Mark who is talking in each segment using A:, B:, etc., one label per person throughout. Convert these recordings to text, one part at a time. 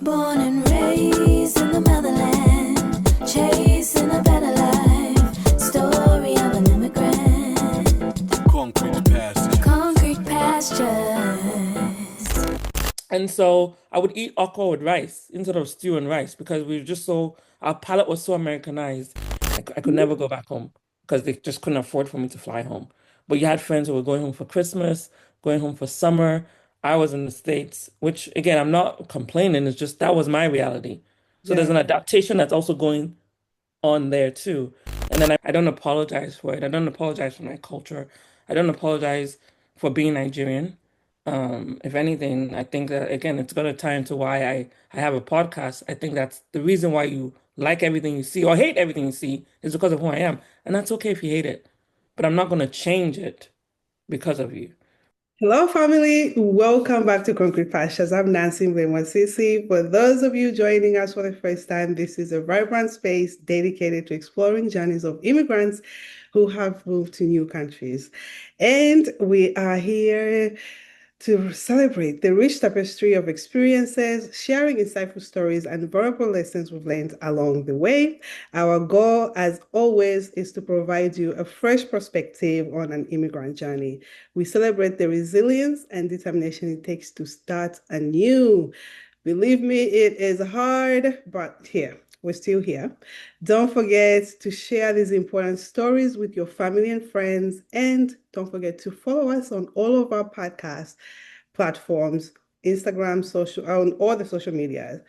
A: Born and raised in the motherland, chasing a better life. Story of an immigrant.
B: Concrete pastures.
A: Concrete pastures.
C: And so I would eat okra with rice instead of stew and rice because we were just so, our palate was so Americanized. I could never go back home because they just couldn't afford for me to fly home. But you had friends who were going home for Christmas, going home for summer. I was in the States, which again, I'm not complaining. It's just that was my reality. So there's
D: Yeah.
C: an adaptation that's also going on there too. And then I don't apologize for it. I don't apologize for my culture. I don't apologize for being Nigerian. If anything, I think that again, it's gonna tie into why I have a podcast. I think that's the reason why you like everything you see or hate everything you see is because of who I am. And that's okay if you hate it. But I'm not gonna change it because of you.
D: Hello, family. Welcome back to Concrete Pastures. I'm Nancy Mlemwasisi. For those of you joining us for the first time, this is a vibrant space dedicated to exploring journeys of immigrants who have moved to new countries. And we are here to celebrate the rich tapestry of experiences, sharing insightful stories and valuable lessons we've learned along the way. Our goal, as always, is to provide you a fresh perspective on an immigrant journey. We celebrate the resilience and determination it takes to start anew. Believe me, it is hard, but here, we're still here. Don't forget to share these important stories with your family and friends. And don't forget to follow us on all of our podcast platforms, Instagram, social, on all the social media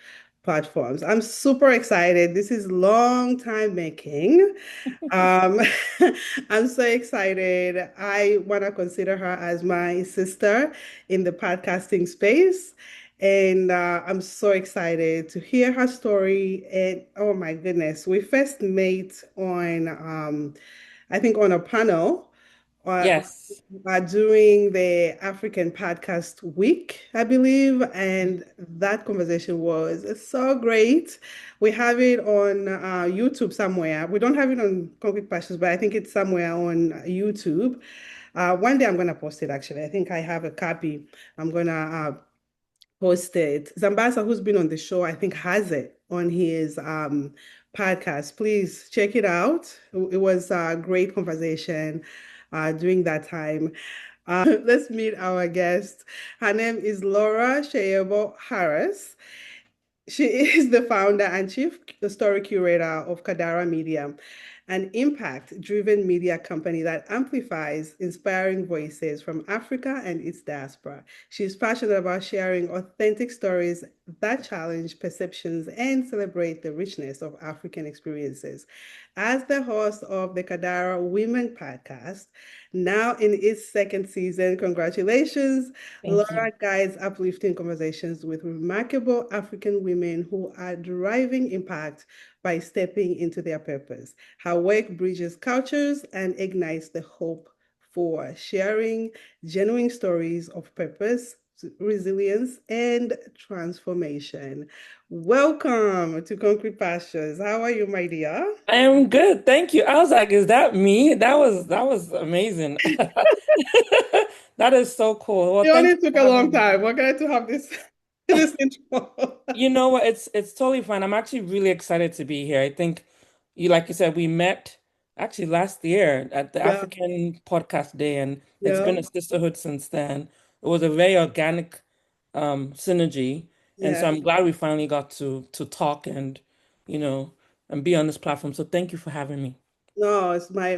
D: platforms. I'm super excited. This is long time making. Um, I'm so excited. I want to consider her as my sister in the podcasting space. And I'm so excited to hear her story. And oh my goodness, we first met on, I think, on a panel uh,
C: Yes.
D: during the African Podcast Week, I believe. And that conversation was so great. We have it on YouTube somewhere. We don't have it on Concrete Pastures, but I think it's somewhere on YouTube. One day I'm going to post it, actually. I think I have a copy. I'm going to post it. Zambasa, who's been on the show, I think has it on his podcast. Please check it out. It was a great conversation during that time. Let's meet our guest. Her name is Lola Soyebo Harris. She is the founder and chief story curator of Kadara Media, an impact-driven media company that amplifies inspiring voices from Africa and its diaspora. She's passionate about sharing authentic stories that challenge perceptions and celebrate the richness of African experiences. As the host of the Kádàrá Woman podcast, now in its second season, congratulations.
C: Thank you.
D: Laura guides uplifting conversations with remarkable African women who are driving impact by stepping into their purpose. Her work bridges cultures and ignites the hope for sharing genuine stories of purpose, resilience, and transformation. Welcome to Concrete Pastures. How are you, my dear?
C: I am good. Thank you. I was like, is that me? That was amazing. That is so cool. Well,
D: It
C: thank
D: only
C: you
D: took
C: for
D: a long
C: having me.
D: time. We're going to have this this intro.
C: You know what? It's totally fine. I'm actually really excited to be here. I think you like you said, we met actually last year at the
D: Yeah,
C: African Podcast Day, and it's
D: yeah,
C: been a sisterhood since then. It was a very organic synergy. And so
D: yeah.
C: I'm glad we finally got to talk and you know and be on this platform. So thank you for having me.
D: No, it's my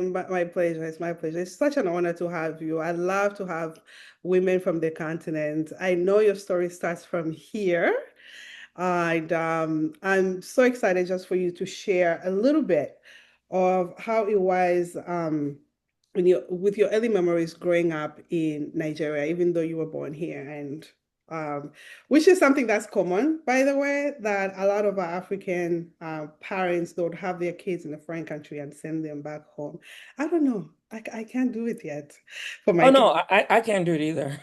D: pleasure. It's my pleasure. It's such an honor to have you. I love to have women from the continent. I know your story starts from here, and I'm so excited just for you to share a little bit of how it was when you with your early memories growing up in Nigeria, even though you were born here, and um, which is something that's common, by the way, that a lot of our African parents don't have their kids in a foreign country and send them back home. I don't know. I can't do it yet for
C: Oh
D: my kids.
C: no, I can't do it either.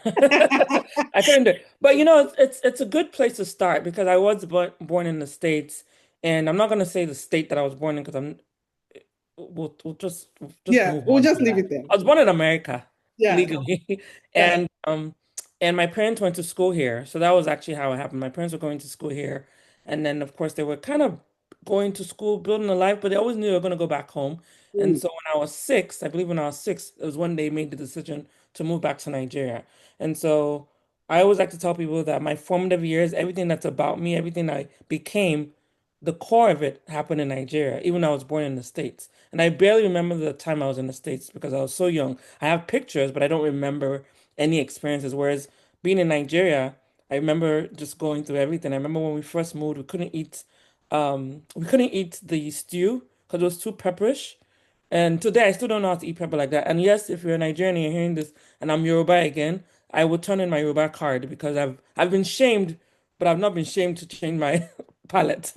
C: I couldn't do it. But you know, it's a good place to start because I was born in the States, and I'm not gonna say the state that I was born in because we'll just
D: Yeah,
C: move
D: we'll
C: on
D: just
C: from
D: leave
C: that.
D: it there.
C: I was born in America
D: Yeah,
C: legally,
D: yeah,
C: and my parents went to school here, so that was actually how it happened. My parents were going to school here, And then, of course, they were kind of going to school, building a life, but they always knew they were going to go back home. And
D: Mm.
C: so when I was six, I believe when I was six, it was when they made the decision to move back to Nigeria. And so I always like to tell people that my formative years, everything that's about me, everything I became, the core of it happened in Nigeria, even though I was born in the States. And I barely remember the time I was in the States because I was so young. I have pictures, but I don't remember any experiences. Whereas being in Nigeria, I remember just going through everything. I remember when we first moved, we couldn't eat the stew because it was too pepperish. And today I still don't know how to eat pepper like that. And yes, if you're a Nigerian and you're hearing this and I'm Yoruba again, I will turn in my Yoruba card because I've been shamed, but I've not been shamed to change my palate.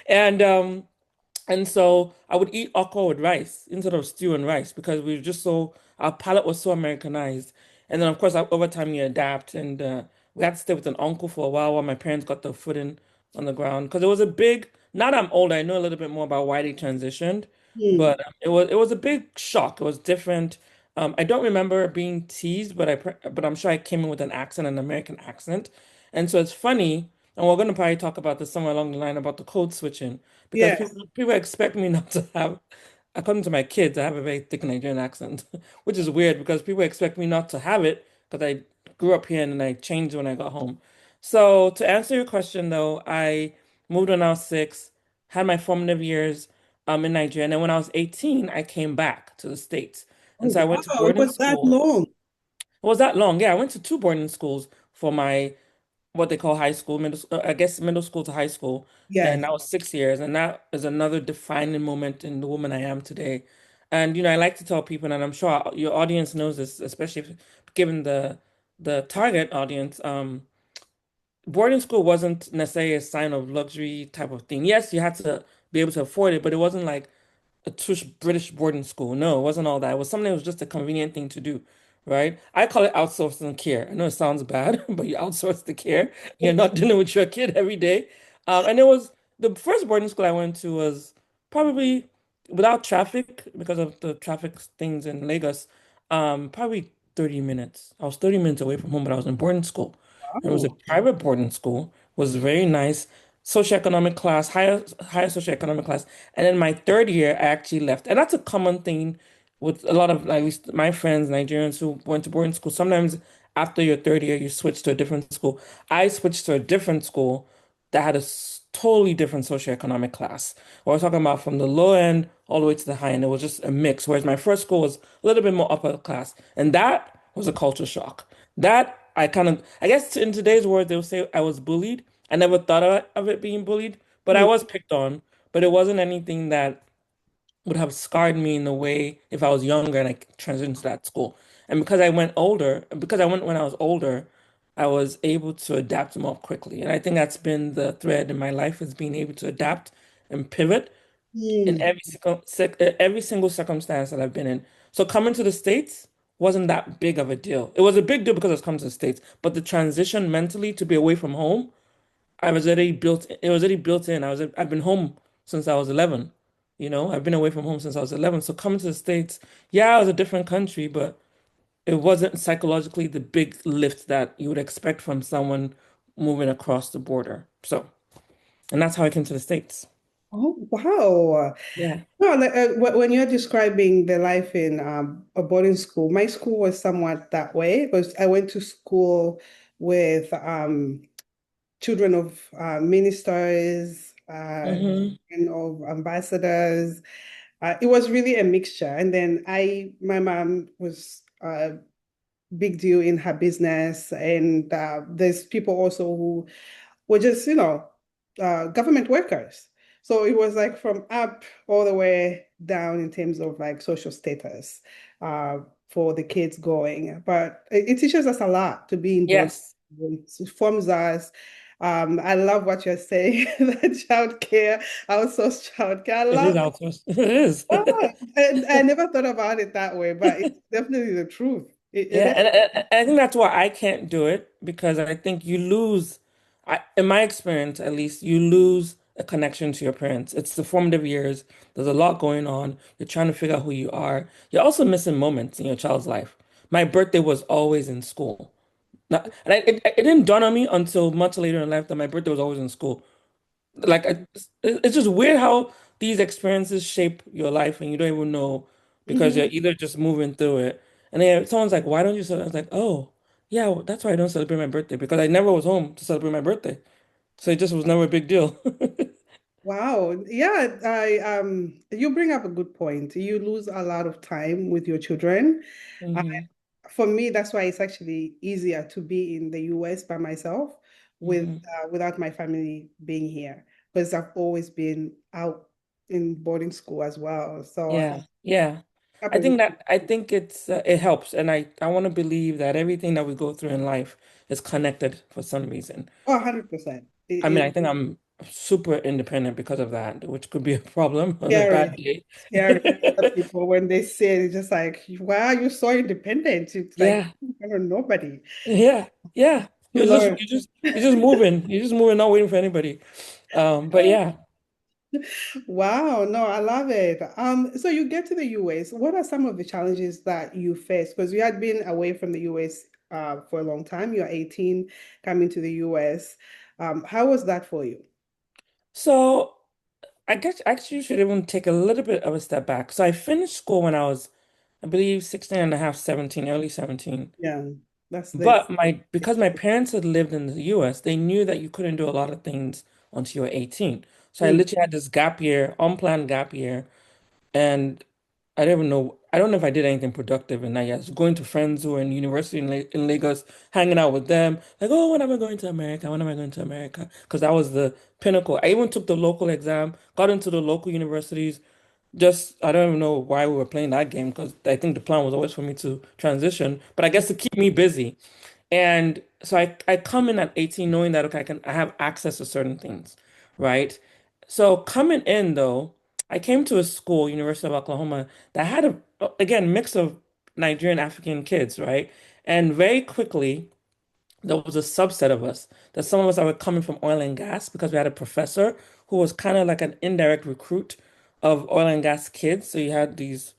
C: And and so I would eat okra with rice instead of stew and rice because we were just so, our palate was so Americanized. And then, of course, over time you adapt. And we had to stay with an uncle for a while my parents got their footing on the ground. Because it was a big, now that I'm older, I know a little bit more about why they transitioned.
D: Mm.
C: But it was a big shock. It was different. I don't remember being teased, but I'm sure I came in with an accent, an American accent. And so it's funny, and we're going to probably talk about this somewhere along the line about the code switching because
D: Yes.
C: people expect me not to have, according to my kids, I have a very thick Nigerian accent, which is weird because people expect me not to have it because I grew up here and then I changed when I got home. So to answer your question though, I moved when I was six, had my formative years in Nigeria, and then when I was 18, I came back to the States. And
D: Oh,
C: so I went to
D: wow. It
C: boarding
D: was that
C: school.
D: long.
C: It was that long. Yeah, I went to two boarding schools for my what they call high school, I guess middle school to high school. And
D: Yes.
C: that was 6 years. And that is another defining moment in the woman I am today. And, I like to tell people, and I'm sure your audience knows this, especially given the target audience, boarding school wasn't necessarily a sign of luxury type of thing. Yes, you had to be able to afford it, but it wasn't like a tush British boarding school. No, it wasn't all that. It was something that was just a convenient thing to do, right? I call it outsourcing care. I know it sounds bad, but you outsource the care. You're not dealing with your kid every day. And it was the first boarding school I went to was probably without traffic because of the traffic things in Lagos, probably 30 minutes. I was 30 minutes away from home, but I was in boarding school. And it was a
D: Wow.
C: private boarding school, was very nice, socioeconomic class, higher socioeconomic class. And then my third year, I actually left. And that's a common thing with a lot of, at least my friends, Nigerians who went to boarding school. Sometimes after your third year, you switch to a different school. I switched to a different school that had a totally different socioeconomic class. We're talking about from the low end all the way to the high end. It was just a mix. Whereas my first school was a little bit more upper class. And that was a culture shock. That I kind of, I guess in today's world, they'll say I was bullied. I never thought of it being bullied, but I
D: Mm.
C: was picked on. But it wasn't anything that would have scarred me in a way if I was younger and I transitioned to that school. And because I went when I was older, I was able to adapt more quickly. And I think that's been the thread in my life is being able to adapt and pivot in
D: Mm.
C: every single circumstance that I've been in. So coming to the States wasn't that big of a deal. It was a big deal because I was coming to the States, but the transition mentally to be away from home it was already built in. I've been home since I was 11. I've been away from home since I was 11. So coming to the States, yeah, it was a different country, but it wasn't psychologically the big lift that you would expect from someone moving across the border. So, and that's how I came to the States.
D: Oh, wow.
C: Yeah.
D: No, like, when you're describing the life in a boarding school, my school was somewhat that way because I went to school with children of ministers,
C: Hmm.
D: and of ambassadors. It was really a mixture. And then my mom was big deal in her business. And there's people also who were just, government workers. So it was like from up all the way down in terms of like social status uh, for the kids going. But it teaches us a lot to be in board.
C: Yes,
D: It forms us. I love what you're saying, that childcare, outsourced childcare. I
C: it is
D: love
C: outsourced. It is.
D: that. And I never thought about it that way, but it's definitely the truth. It
C: Yeah,
D: is.
C: and I think that's why I can't do it because I think you lose, in my experience at least, you lose a connection to your parents. It's the formative years. There's a lot going on. You're trying to figure out who you are. You're also missing moments in your child's life. My birthday was always in school. And it didn't dawn on me until much later in life that my birthday was always in school. Like it's just weird how these experiences shape your life and you don't even know because you're
D: Mhm.
C: either just moving through it. And then someone's like, "Why don't you celebrate?" I was like, "Oh, yeah, well, that's why I don't celebrate my birthday because I never was home to celebrate my birthday, so it just was never a big deal."
D: Wow. Yeah, I you bring up a good point. You lose a lot of time with your children. I,
C: Hmm.
D: for me, that's why it's actually easier to be in the US by myself with
C: Hmm.
D: without my family being here because I've always been out in boarding school as well. So I
C: Yeah, yeah.
D: have a good
C: I think it helps, and I want to believe that everything that we go through in life is connected for some reason.
D: 100%.
C: I mean,
D: It's
C: I think I'm super independent because of that, which could be a problem on a bad
D: scary,
C: day.
D: scary for other people when they say it, it's just like, why are you so independent? It's like,
C: Yeah,
D: I don't know nobody.
C: yeah, yeah.
D: You learn.
C: You're just moving, not waiting for anybody. But yeah.
D: Wow, no, I love it. So you get to the US. What are some of the challenges that you face? Because you had been away from the US for a long time. You're 18, coming to the US. How was that for you?
C: So I guess actually you should even take a little bit of a step back. So I finished school when I was, I believe, 16 and a half, 17, early 17.
D: Yeah, that's
C: But
D: this.
C: because my parents had lived in the US, they knew that you couldn't do a lot of things until you were 18. So I
D: Mm.
C: literally had this gap year, unplanned gap year, and I don't even know, I don't know if I did anything productive in that year. I was going to friends who were in university in Lagos, hanging out with them, like, oh, when am I going to America? When am I going to America? Because that was the pinnacle. I even took the local exam, got into the local universities. Just, I don't even know why we were playing that game because I think the plan was always for me to transition, but I guess to keep me busy. And so I come in at 18 knowing that okay, I have access to certain things, right? So coming in though, I came to a school, University of Oklahoma, that had a again mix of Nigerian African kids, right? And very quickly there was a subset of us that some of us that were coming from oil and gas because we had a professor who was kind of like an indirect recruit of oil and gas kids. So you had these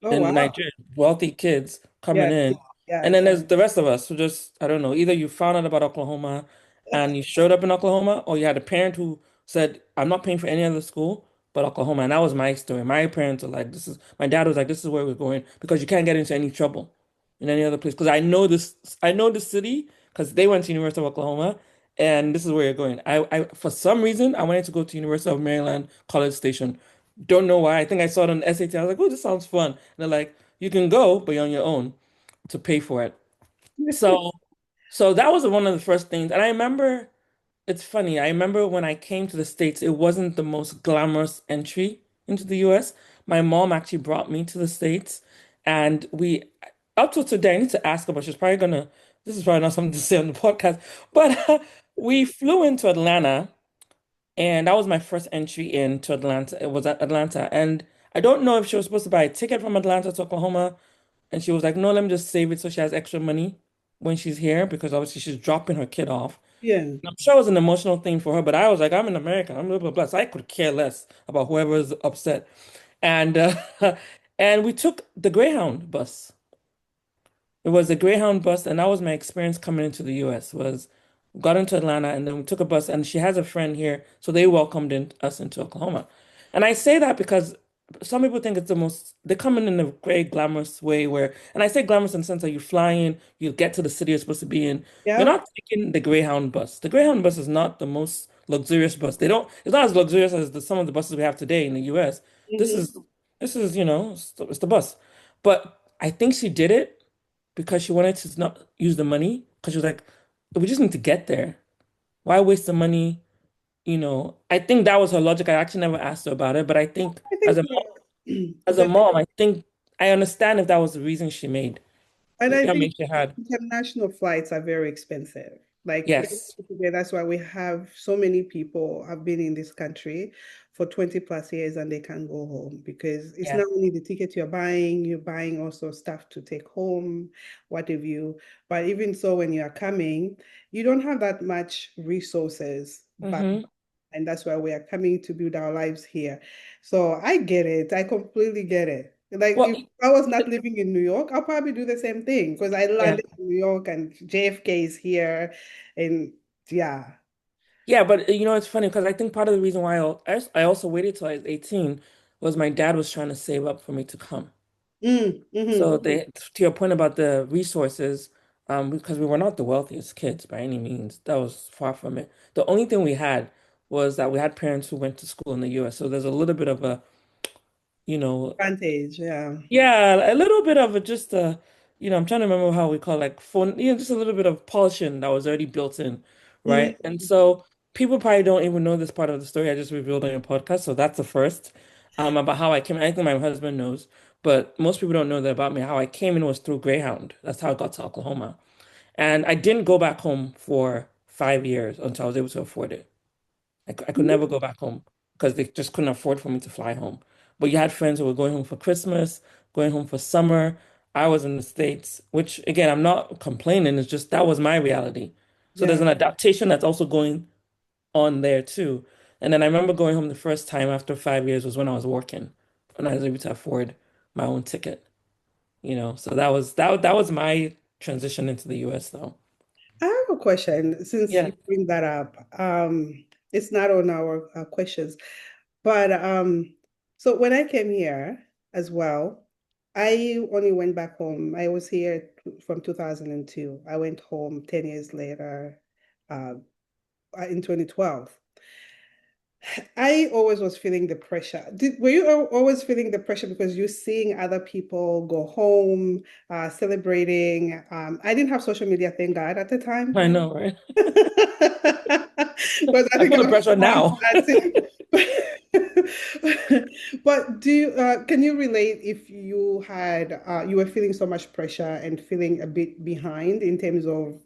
D: Oh,
C: in
D: wow.
C: Nigeria, wealthy kids coming
D: Yes,
C: in. And then
D: yes.
C: there's the rest of us who just, I don't know, either you found out about Oklahoma and you showed up in Oklahoma, or you had a parent who said, I'm not paying for any other school but Oklahoma. And that was my story. My parents were like, my dad was like, this is where we're going because you can't get into any trouble in any other place. Because I know the city because they went to University of Oklahoma and this is where you're going. For some reason, I wanted to go to University of Maryland, College Station. Don't know why. I think I saw it on the SAT. I was like, oh, this sounds fun. And they're like, you can go, but you're on your own to pay for it. So, so that was one of the first things. And I remember, it's funny. I remember when I came to the States, it wasn't the most glamorous entry into the US. My mom actually brought me to the States, and up till today, I need to ask her, but she's probably gonna, this is probably not something to say on the podcast, but we flew into Atlanta. And that was my first entry into Atlanta. It was at Atlanta. And I don't know if she was supposed to buy a ticket from Atlanta to Oklahoma. And she was like, no, let me just save it so she has extra money when she's here because obviously she's dropping her kid off.
D: Yeah.
C: And I'm sure it was an emotional thing for her, but I was like, I'm in America. I'm blah, blah, blah. So I could care less about whoever's upset. And and we took the Greyhound bus. It was a Greyhound bus, and that was my experience coming into the US was got into Atlanta and then we took a bus and she has a friend here, so they welcomed us into Oklahoma. And I say that because some people think it's the most they come in a very glamorous way where and I say glamorous in the sense that you fly in, you get to the city you're supposed to be in. You're
D: Yeah.
C: not taking the Greyhound bus. The Greyhound bus is not the most luxurious bus. They don't it's not as luxurious as some of the buses we have today in the US. This
D: Hmm.
C: is it's the bus. But I think she did it because she wanted to not use the money because she was like, we just need to get there. Why waste the money? I think that was her logic. I actually never asked her about it, but I think
D: I think
C: as a
D: the
C: mom, I think I understand if that was the reason she made.
D: And I
C: I mean,
D: think
C: she had.
D: international flights are very expensive. Like even
C: Yes.
D: today, that's why we have so many people have been in this country for 20 plus years and they can't go home because it's
C: Yeah.
D: not only the ticket you're buying also stuff to take home, what have you. But even so, when you are coming, you don't have that much resources back.
C: Mm-hmm.
D: And that's why we are coming to build our lives here. So I get it. I completely get it. Like
C: Well,
D: if I was not living in New York, I'll probably do the same thing because I
C: yeah.
D: landed in New York and JFK is here. And yeah.
C: Yeah, but it's funny because I think part of the reason why I also waited till I was 18 was my dad was trying to save up for me to come.
D: Mm-hmm.
C: So to your point about the resources, because we were not the wealthiest kids by any means. That was far from it. The only thing we had was that we had parents who went to school in the US. So there's a little bit of a, you know,
D: Advantage, yeah.
C: yeah, a little bit of a just I'm trying to remember how we call it, like phone, just a little bit of polishing that was already built in, right?
D: Mm,
C: And so people probably don't even know this part of the story I just revealed on your podcast. So that's the first, about how I came. I think my husband knows, but most people don't know that about me. How I came in was through Greyhound. That's how I got to Oklahoma. And I didn't go back home for 5 years until I was able to afford it. I could never go back home because they just couldn't afford for me to fly home. But you had friends who were going home for Christmas, going home for summer. I was in the States, which again, I'm not complaining. It's just that was my reality. So there's
D: yeah.
C: an adaptation that's also going on there too. And then I remember going home the first time after 5 years was when I was working, when I was able to afford my own ticket, So that was my transition into the US though.
D: I have a question since
C: Yeah.
D: you bring that up. It's not on our questions, but so when I came here as well, I only went back home. I was here from 2002. I went home 10 years later, uh, in 2012. I always was feeling the pressure. Were you always feeling the pressure because you're seeing other people go home, celebrating? I didn't have social media, thank God, at the time.
C: I know, right?
D: Because I
C: I
D: think
C: feel
D: I
C: the
D: was
C: pressure
D: trying
C: now.
D: dancing. But can you relate if you were feeling so much pressure and feeling a bit behind in terms of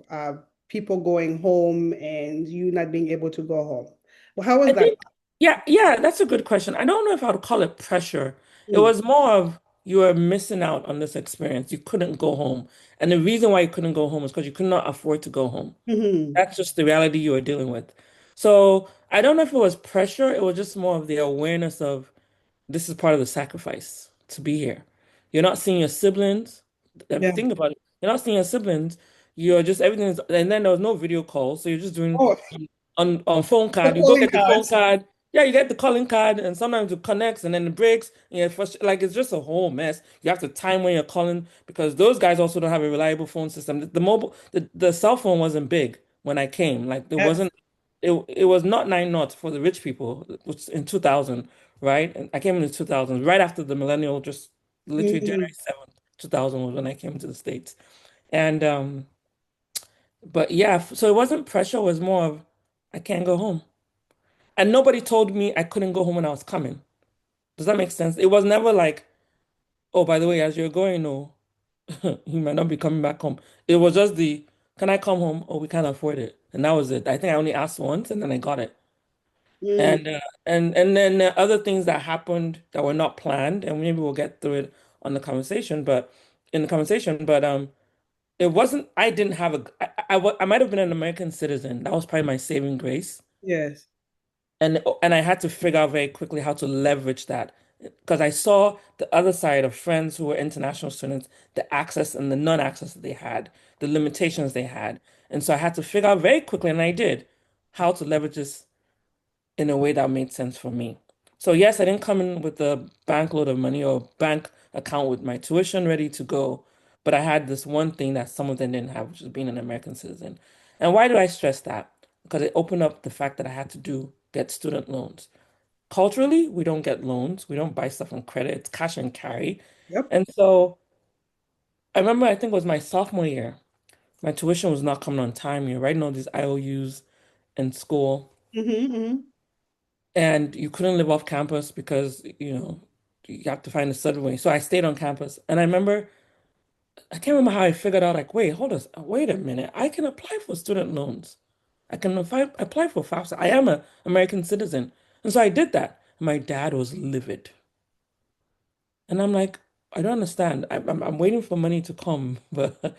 D: people going home and you not being able to go home? Well, how was
C: I
D: that?
C: think, yeah, that's a good question. I don't know if I would call it pressure. It
D: Mm.
C: was more of you were missing out on this experience. You couldn't go home. And the reason why you couldn't go home is because you could not afford to go home.
D: Mhm.
C: That's just the reality you were dealing with. So I don't know if it was pressure. It was just more of the awareness of this is part of the sacrifice to be here. You're not seeing your siblings.
D: Yeah.
C: Think about it. You're not seeing your siblings. You're just everything is, and then there was no video call, so you're just doing
D: Oh,
C: on phone
D: the
C: card. You go
D: calling
C: get the phone
D: cards.
C: card. Yeah, you get the calling card, and sometimes it connects, and then it breaks. And you're like it's just a whole mess. You have to time when you're calling because those guys also don't have a reliable phone system. The cell phone wasn't big when I came. Like there
D: Yes.
C: wasn't. It was not 9 knots for the rich people, which in 2000, right? And I came in the 2000s, right after the millennial, just literally January
D: Mhm.
C: 7th, 2000 was when I came to the States. And but yeah, so it wasn't pressure, it was more of I can't go home. And nobody told me I couldn't go home when I was coming. Does that make sense? It was never like, oh, by the way, as you're going, no, you might not be coming back home. It was just can I come home? Oh, we can't afford it. And that was it. I think I only asked once and then I got it.
D: Mm.
C: And then there are other things that happened that were not planned, and maybe we'll get through it on the conversation, but in the conversation, but it wasn't, I didn't have I might have been an American citizen. That was probably my saving grace.
D: Yes.
C: And I had to figure out very quickly how to leverage that because I saw the other side of friends who were international students, the access and the non-access that they had, the limitations they had. And so I had to figure out very quickly, and I did, how to leverage this in a way that made sense for me. So yes, I didn't come in with a bank load of money or bank account with my tuition ready to go, but I had this one thing that some of them didn't have, which is being an American citizen. And why do I stress that? Because it opened up the fact that I had to get student loans. Culturally, we don't get loans. We don't buy stuff on credit. It's cash and carry.
D: Yep.
C: And so I remember, I think it was my sophomore year. My tuition was not coming on time. You're writing all these IOUs in school.
D: Mm-hmm.
C: And you couldn't live off campus because, you have to find a certain way. So I stayed on campus. And I remember, I can't remember how I figured out, like, wait a minute. I can apply for student loans. I can apply for FAFSA. I am an American citizen. And so I did that. My dad was livid. And I'm like, I don't understand. I'm waiting for money to come, but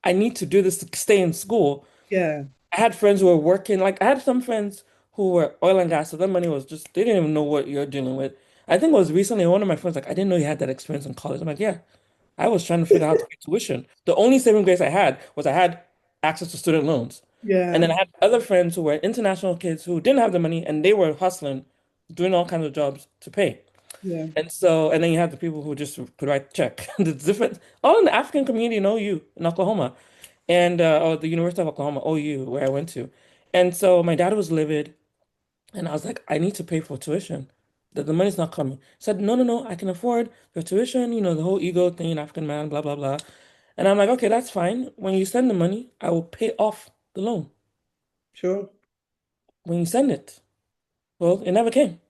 C: I need to do this to stay in school.
D: Yeah.
C: I had friends who were working, like I had some friends who were oil and gas, so their money was just they didn't even know what you're dealing with. I think it was recently one of my friends like, I didn't know you had that experience in college. I'm like, yeah, I was trying to figure out how to pay tuition. The only saving grace I had was I had access to student loans. And
D: Yeah.
C: then I had other friends who were international kids who didn't have the money and they were hustling, doing all kinds of jobs to pay.
D: Yeah.
C: And so, and then you have the people who just could write check. The different, all in the African community in OU in Oklahoma, and or the University of Oklahoma, OU, where I went to. And so my dad was livid, and I was like, I need to pay for tuition. The money's not coming. He said, no, no, no, I can afford your tuition. The whole ego thing, African man, blah, blah, blah. And I'm like, okay, that's fine. When you send the money, I will pay off the loan
D: Sure.
C: when you send it. Well, it never came.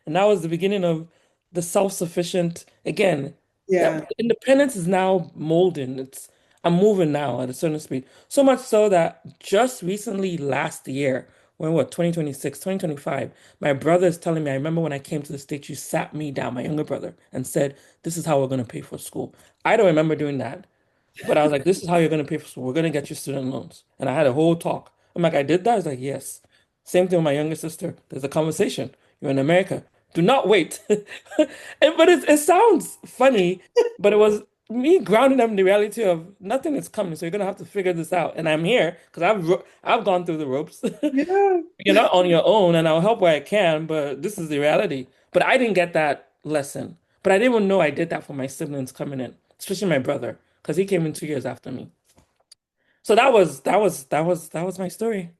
C: And that was the beginning of the self-sufficient again. Yeah,
D: Yeah.
C: independence is now molding. I'm moving now at a certain speed. So much so that just recently last year, when what, 2026, 2025, my brother is telling me, I remember when I came to the States, you sat me down, my younger brother, and said, this is how we're going to pay for school. I don't remember doing that. But I was like, this is how you're going to pay for school. We're going to get you student loans. And I had a whole talk. I'm like, I did that? I was like, yes. Same thing with my younger sister. There's a conversation. You're in America. Do not wait. But it sounds funny, but it was me grounding them in the reality of nothing is coming. So you're going to have to figure this out. And I'm here because I've gone through the ropes.
D: Yeah.
C: You're not on your own, and I'll help where I can, but this is the reality. But I didn't get that lesson. But I didn't even know I did that for my siblings coming in, especially my brother, because he came in 2 years after me. So that was my story.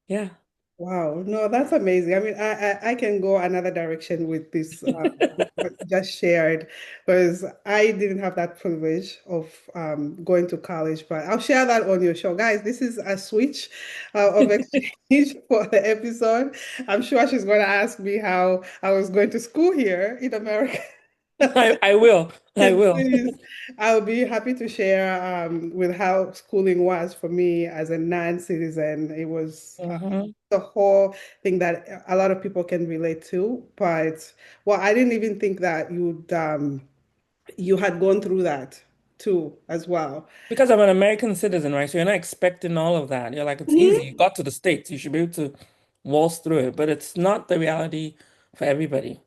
C: Yeah.
D: Wow, no, that's amazing. I mean, I can go another direction with this, with what you just shared, because I didn't have that privilege of going to college, but I'll share that on your show. Guys, this is a switch of exchange for the episode. I'm sure she's going to ask me how I was going to school here in America.
C: I will. I
D: And
C: will.
D: please, I'll be happy to share with how schooling was for me as a non-citizen. It was
C: Mhm.
D: the whole thing that a lot of people can relate to. But well, I didn't even think that you had gone through that too as well.
C: Because I'm an American citizen, right? So you're not expecting all of that. You're like, it's easy. You
D: Mhm.
C: got to the States. You should be able to waltz through it. But it's not the reality for everybody.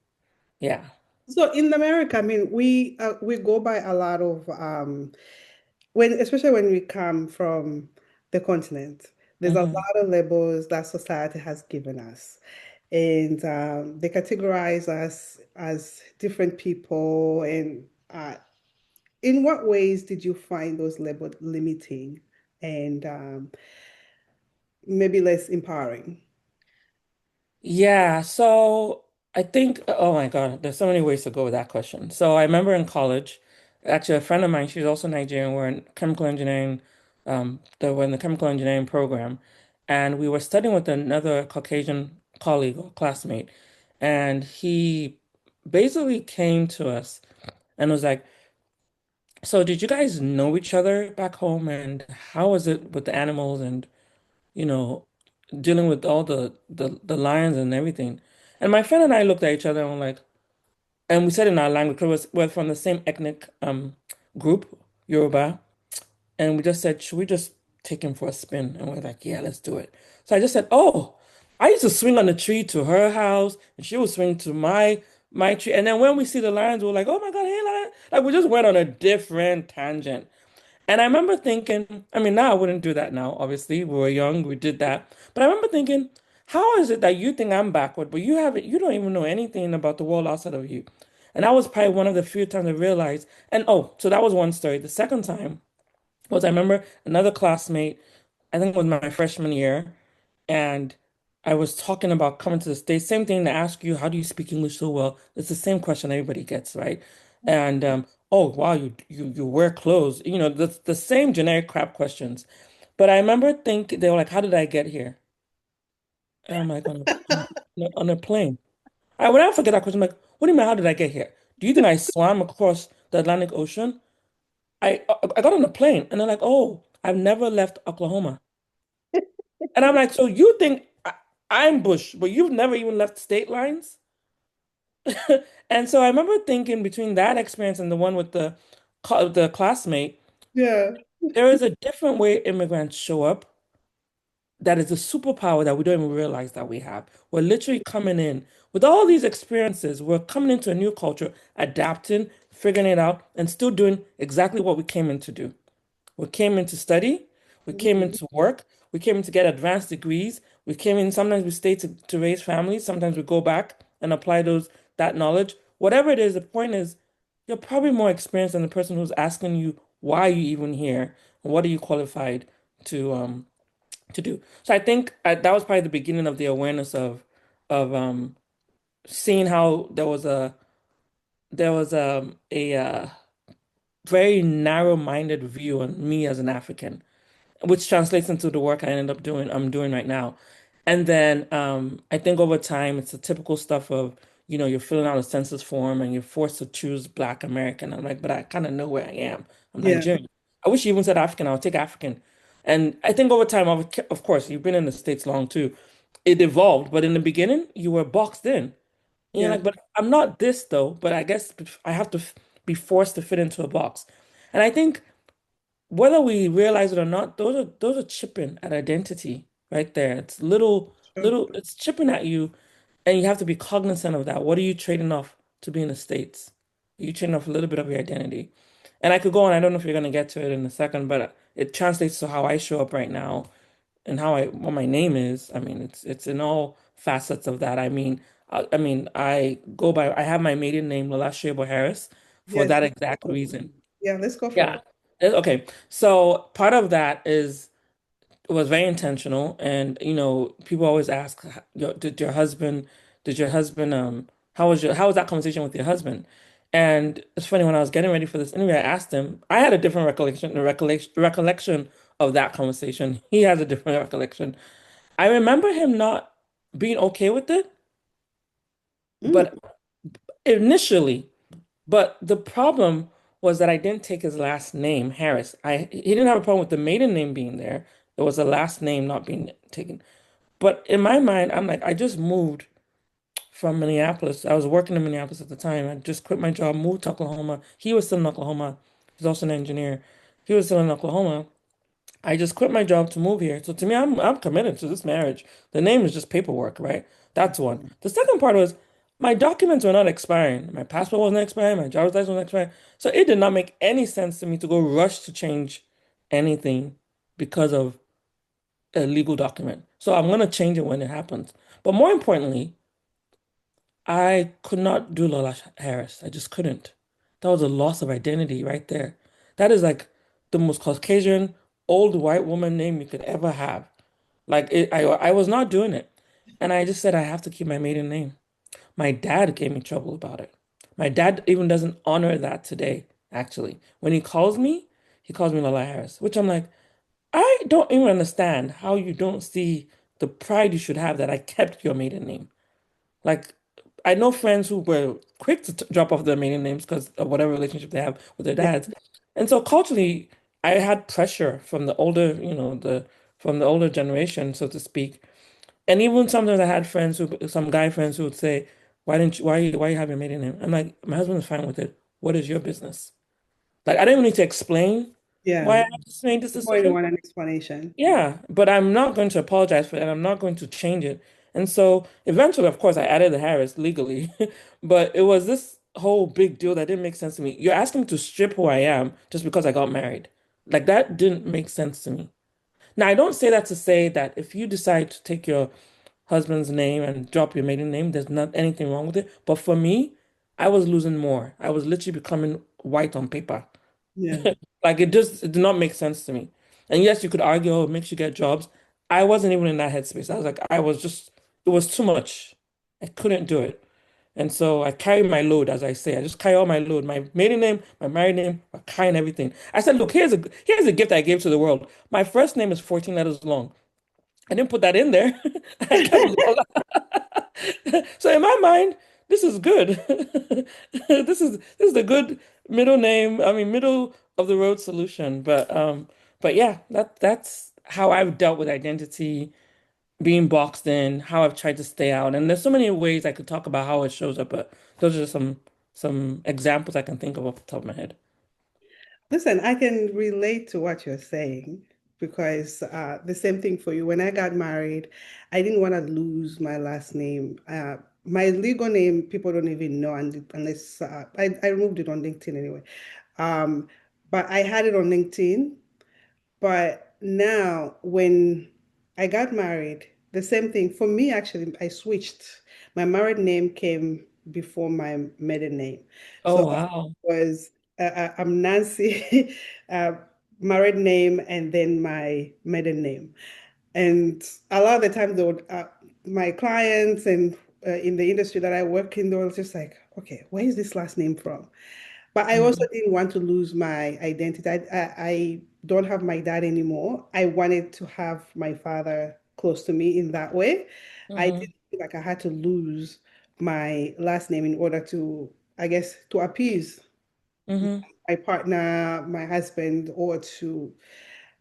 C: Yeah.
D: So in America, I mean, we go by a lot of when especially when we come from the continent, there's a
C: Hmm.
D: lot of labels that society has given us. And they categorize us as different people. And in what ways did you find those labels limiting and maybe less empowering?
C: Yeah, so I think, oh my God, there's so many ways to go with that question. So I remember in college, actually a friend of mine, she's also Nigerian, we're in chemical engineering, we're in the chemical engineering program, and we were studying with another Caucasian colleague or classmate, and he basically came to us and was like, so did you guys know each other back home, and how was it with the animals and you know, dealing with all the lions and everything. And my friend and I looked at each other and were like, and we said in our language, because we're from the same ethnic group, Yoruba, and we just said, should we just take him for a spin? And we're like, yeah, let's do it. So I just said, oh, I used to swing on the tree to her house, and she would swing to my tree. And then when we see the lions, we're like, oh my God, hey, lion. Like we just went on a different tangent. And I remember thinking, I mean, now I wouldn't do that now, obviously. We were young, we did that. But I remember thinking, how is it that you think I'm backward, but you don't even know anything about the world outside of you? And that was probably one of the few times I realized. And oh, so that was one story. The second time was I remember another classmate, I think it was my freshman year, and I was talking about coming to the States. Same thing to ask you, how do you speak English so well? It's the same question everybody gets, right? And oh wow, you wear clothes, the same generic crap questions. But I remember thinking they were like, how did I get here? And I'm like, on a plane. I would never forget that question. I'm like, what do you mean, how did I get here? Do you think I swam across the Atlantic Ocean? I got on a plane, and they're like, oh, I've never left Oklahoma. And I'm like, so you think I'm Bush, but you've never even left state lines? And so I remember thinking between that experience and the one with the classmate,
D: Yeah.
C: there is a different way immigrants show up that is a superpower that we don't even realize that we have. We're literally coming in with all these experiences. We're coming into a new culture, adapting, figuring it out, and still doing exactly what we came in to do. We came in to study, we came in
D: Mhm.
C: to work, We came in to get advanced degrees. We came in, sometimes we stay to raise families. Sometimes we go back and apply that knowledge. Whatever it is, the point is you're probably more experienced than the person who's asking you why are you even here and what are you qualified to to do. So I think that was probably the beginning of the awareness of seeing how there was a very narrow-minded view on me as an African, which translates into the work I'm doing right now. And then I think over time it's the typical stuff of, you're filling out a census form and you're forced to choose Black American. I'm like, but I kind of know where I am. I'm
D: Yeah,
C: Nigerian. I wish you even said African, I'll take African. And I think over time, of course, you've been in the States long too. It evolved, but in the beginning, you were boxed in. And you're
D: yeah,
C: like, but I'm not this though, but I guess I have to be forced to fit into a box. And I think whether we realize it or not, those are chipping at identity right there. It's
D: sure.
C: it's chipping at you, and you have to be cognizant of that. What are you trading off to be in the States? Are you trading off a little bit of your identity? And I could go on, I don't know if you're gonna get to it in a second, but it translates to how I show up right now and what my name is. I mean, it's in all facets of that. I have my maiden name, Lola Soyebo Harris, for
D: Yes.
C: that exact reason.
D: Yeah, let's go for
C: Yeah.
D: it.
C: Okay. So part of that was very intentional, and people always ask, did your husband, how was that conversation with your husband? And it's funny, when I was getting ready for this interview, I asked him. I had a different recollection of that conversation. He has a different recollection. I remember him not being okay with it,
D: Mm,
C: but initially. But the problem was that I didn't take his last name, Harris. He didn't have a problem with the maiden name being there. It was the last name not being taken. But in my mind, I'm like, I just moved from Minneapolis. I was working in Minneapolis at the time. I just quit my job, moved to Oklahoma. He was still in Oklahoma. He's also an engineer. He was still in Oklahoma. I just quit my job to move here. So to me, I'm committed to this marriage. The name is just paperwork, right? That's one. The second part was my documents were not expiring. My passport wasn't expiring. My driver's license wasn't expiring. So it did not make any sense to me to go rush to change anything because of a legal document. So I'm gonna change it when it happens. But more importantly, I could not do Lola Harris. I just couldn't. That was a loss of identity right there. That is like the most Caucasian old white woman name you could ever have. I was not doing it. And I just said I have to keep my maiden name. My dad gave me trouble about it. My dad even doesn't honor that today, actually. When he calls me Lola Harris, which I'm like, I don't even understand how you don't see the pride you should have that I kept your maiden name. Like, I know friends who were quick to drop off their maiden names because of whatever relationship they have with their
D: yeah,
C: dads. And so culturally, I had pressure from the older, from the older generation, so to speak. And even sometimes I had some guy friends who would say, why you have your maiden name? I'm like, my husband is fine with it. What is your business? Like, I don't even need to explain why
D: yeah.
C: I just made this
D: Before you
C: decision.
D: want an explanation.
C: Yeah, but I'm not going to apologize for it, and I'm not going to change it. And so eventually, of course, I added the Harris legally, but it was this whole big deal that didn't make sense to me. You're asking me to strip who I am just because I got married. Like that didn't make sense to me. Now, I don't say that to say that if you decide to take your husband's name and drop your maiden name, there's not anything wrong with it. But for me, I was losing more. I was literally becoming white on paper.
D: Yeah,
C: Like it did not make sense to me. And yes, you could argue, oh, it makes you get jobs. I wasn't even in that headspace. I was like, it was too much. I couldn't do it. And so I carry my load, as I say. I just carry all my load, my maiden name, my married name, I carrying everything. I said, look, here's a gift I gave to the world. My first name is 14 letters long. I didn't put that in there. I kept Lola. So in my mind, this is good. This is the good middle name. I mean, middle of the road solution. But yeah, that's how I've dealt with identity, being boxed in, how I've tried to stay out. And there's so many ways I could talk about how it shows up, but those are some examples I can think of off the top of my head.
D: Listen, I can relate to what you're saying because the same thing for you. When I got married, I didn't want to lose my last name. My legal name, people don't even know unless I removed it on LinkedIn anyway. Um, but I had it on LinkedIn. But now, when I got married. The same thing for me, actually, I switched. My married name came before my maiden name.
C: Oh,
D: So
C: wow.
D: was I'm Nancy, uh, married name, and then my maiden name. And a lot of the time, though, my clients and in the industry that I work in, they were just like, okay, where is this last name from? But I also
C: Mhm.
D: didn't want to lose my identity. I don't have my dad anymore. I wanted to have my father close to me in that way. I
C: Mhm.
D: didn't feel like I had to lose my last name in order to, I guess, to appease
C: Mhm.
D: my partner, my husband, or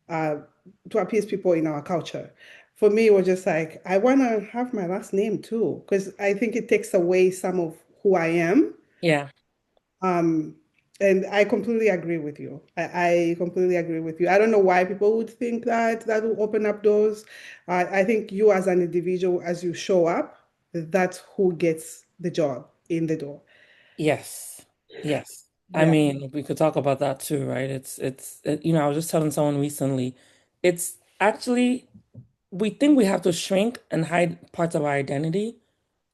D: uh, to appease people in our culture. For me, it was just like, I want to have my last name too, because I think it takes away some of who I am.
C: Yeah.
D: Um, and I completely agree with you. I completely agree with you. I don't know why people would think that that will open up doors. I think you as an individual, as you show up, that's who gets the job in the door.
C: Yes. Yes. I
D: Yeah.
C: mean, we could talk about that too, right? I was just telling someone recently, it's actually, we think we have to shrink and hide parts of our identity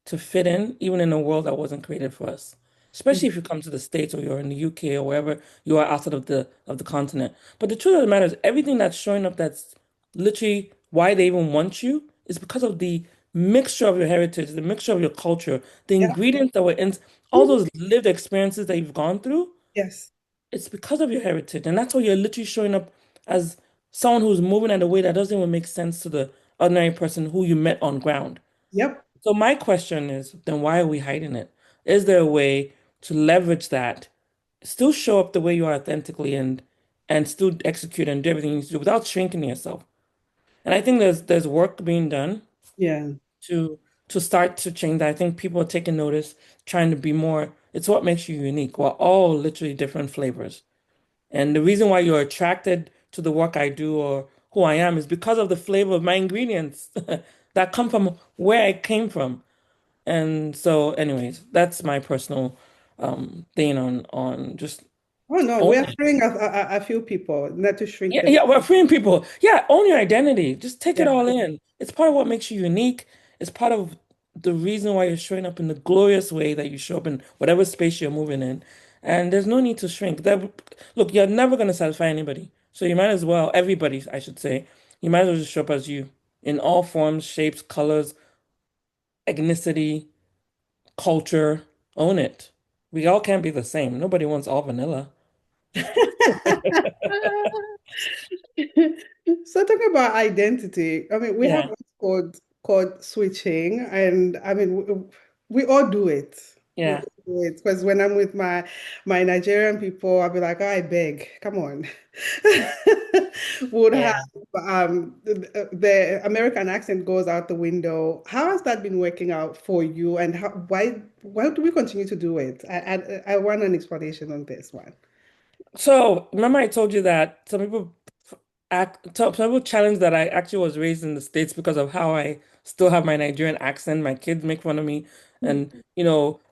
C: to fit in, even in a world that wasn't created for us.
D: Mhm.
C: Especially if you come to the States or you're in the UK or wherever you are outside of the continent. But the truth of the matter is everything that's showing up that's literally why they even want you is because of the mixture of your heritage, the mixture of your culture, the
D: Yeah.
C: ingredients that were in all
D: Mhm.
C: those lived experiences that you've gone through.
D: Yes.
C: It's because of your heritage. And that's why you're literally showing up as someone who's moving in a way that doesn't even make sense to the ordinary person who you met on ground.
D: Yep.
C: So my question is, then why are we hiding it? Is there a way to leverage that, still show up the way you are authentically and still execute and do everything you need to do without shrinking yourself? And I think there's work being done
D: Yeah.
C: to to start to change that. I think people are taking notice, trying to be more, it's what makes you unique. We're all literally different flavors. And the reason why you're attracted to the work I do or who I am is because of the flavor of my ingredients that come from where I came from. And so, anyways, that's my personal thing on just
D: Oh no, we are
C: owning.
D: freeing a few people, not to shrink
C: Yeah,
D: them.
C: yeah, we're freeing people. Yeah, own your identity. Just take it
D: Yeah.
C: all in. It's part of what makes you unique. It's part of the reason why you're showing up in the glorious way that you show up in whatever space you're moving in. And there's no need to shrink. Look, you're never going to satisfy anybody. So you might as well, everybody, I should say, you might as well just show up as you in all forms, shapes, colors, ethnicity, culture, own it. We all can't be the same. Nobody wants all vanilla.
D: So talking about identity, I mean, we have
C: Yeah,
D: what's called switching, and I mean, we all do it. We all
C: yeah,
D: do it because when I'm with my Nigerian people, I'll be like, oh, I beg, come on. Would have
C: yeah.
D: the American accent goes out the window. How has that been working out for you, and why do we continue to do it? I want an explanation on this one.
C: So remember I told you that some people challenge that I actually was raised in the States because of how I still have my Nigerian accent. My kids make fun of me. And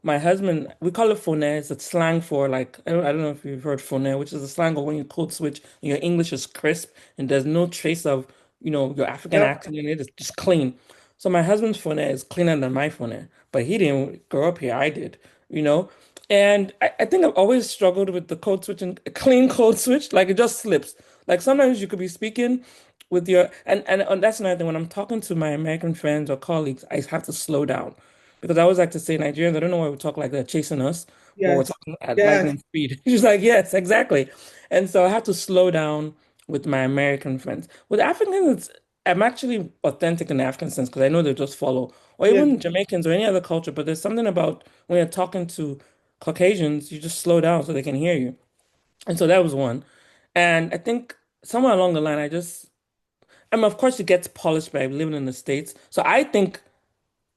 C: my husband, we call it phone. It's a slang for like, I don't know if you've heard phone, which is a slang of when you code switch and your English is crisp and there's no trace of, your African
D: Yep.
C: accent in it. It's just clean. So my husband's phone is cleaner than my phone, but he didn't grow up here. I did, you know. And I think I've always struggled with the code switch and clean code switch. Like it just slips. Like sometimes you could be speaking with your and that's another thing. When I'm talking to my American friends or colleagues, I have to slow down because I always like to say Nigerians, I don't know why we talk like they're chasing us or we're
D: Yes.
C: talking at
D: Yes.
C: lightning speed. She's like, yes, exactly. And so I have to slow down with my American friends. With Africans, I'm actually authentic in the African sense because I know they just follow, or
D: Yeah.
C: even Jamaicans or any other culture. But there's something about when you're talking to Caucasians, you just slow down so they can hear you. And so that was one. And I think somewhere along the line, of course, it gets polished by living in the States. So I think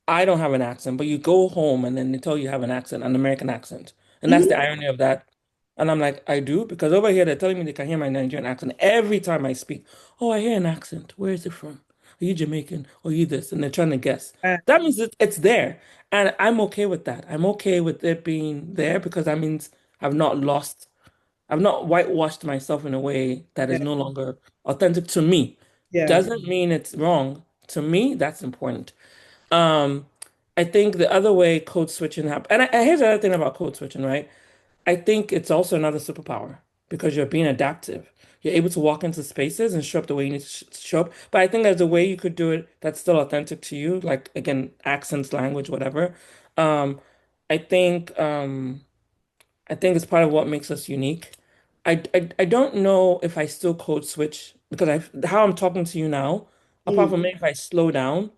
C: I don't have an accent, but you go home and then they tell you have an accent, an American accent. And that's the
D: Mhm.
C: irony of that. And I'm like, I do? Because over here, they're telling me they can hear my Nigerian accent every time I speak. Oh, I hear an accent. Where is it from? Are you Jamaican? Or are you this? And they're trying to guess.
D: Uh,
C: That means it's there. And I'm okay with that. I'm okay with it being there because that means I've not lost, I've not whitewashed myself in a way that is
D: yeah.
C: no longer authentic to me.
D: Yeah.
C: doesn't mean it's wrong. To me, that's important. Um, I think the other way code switching happens, and here's the other thing about code switching, right? I think it's also another superpower because you're being adaptive. You're able to walk into spaces and show up the way you need to show up. But I think there's a way you could do it that's still authentic to you, like again, accents, language, whatever. Um, I think um, I think it's part of what makes us unique. I don't know if I still code switch because how I'm talking to you now, apart
D: Mm.
C: from maybe if I slow down,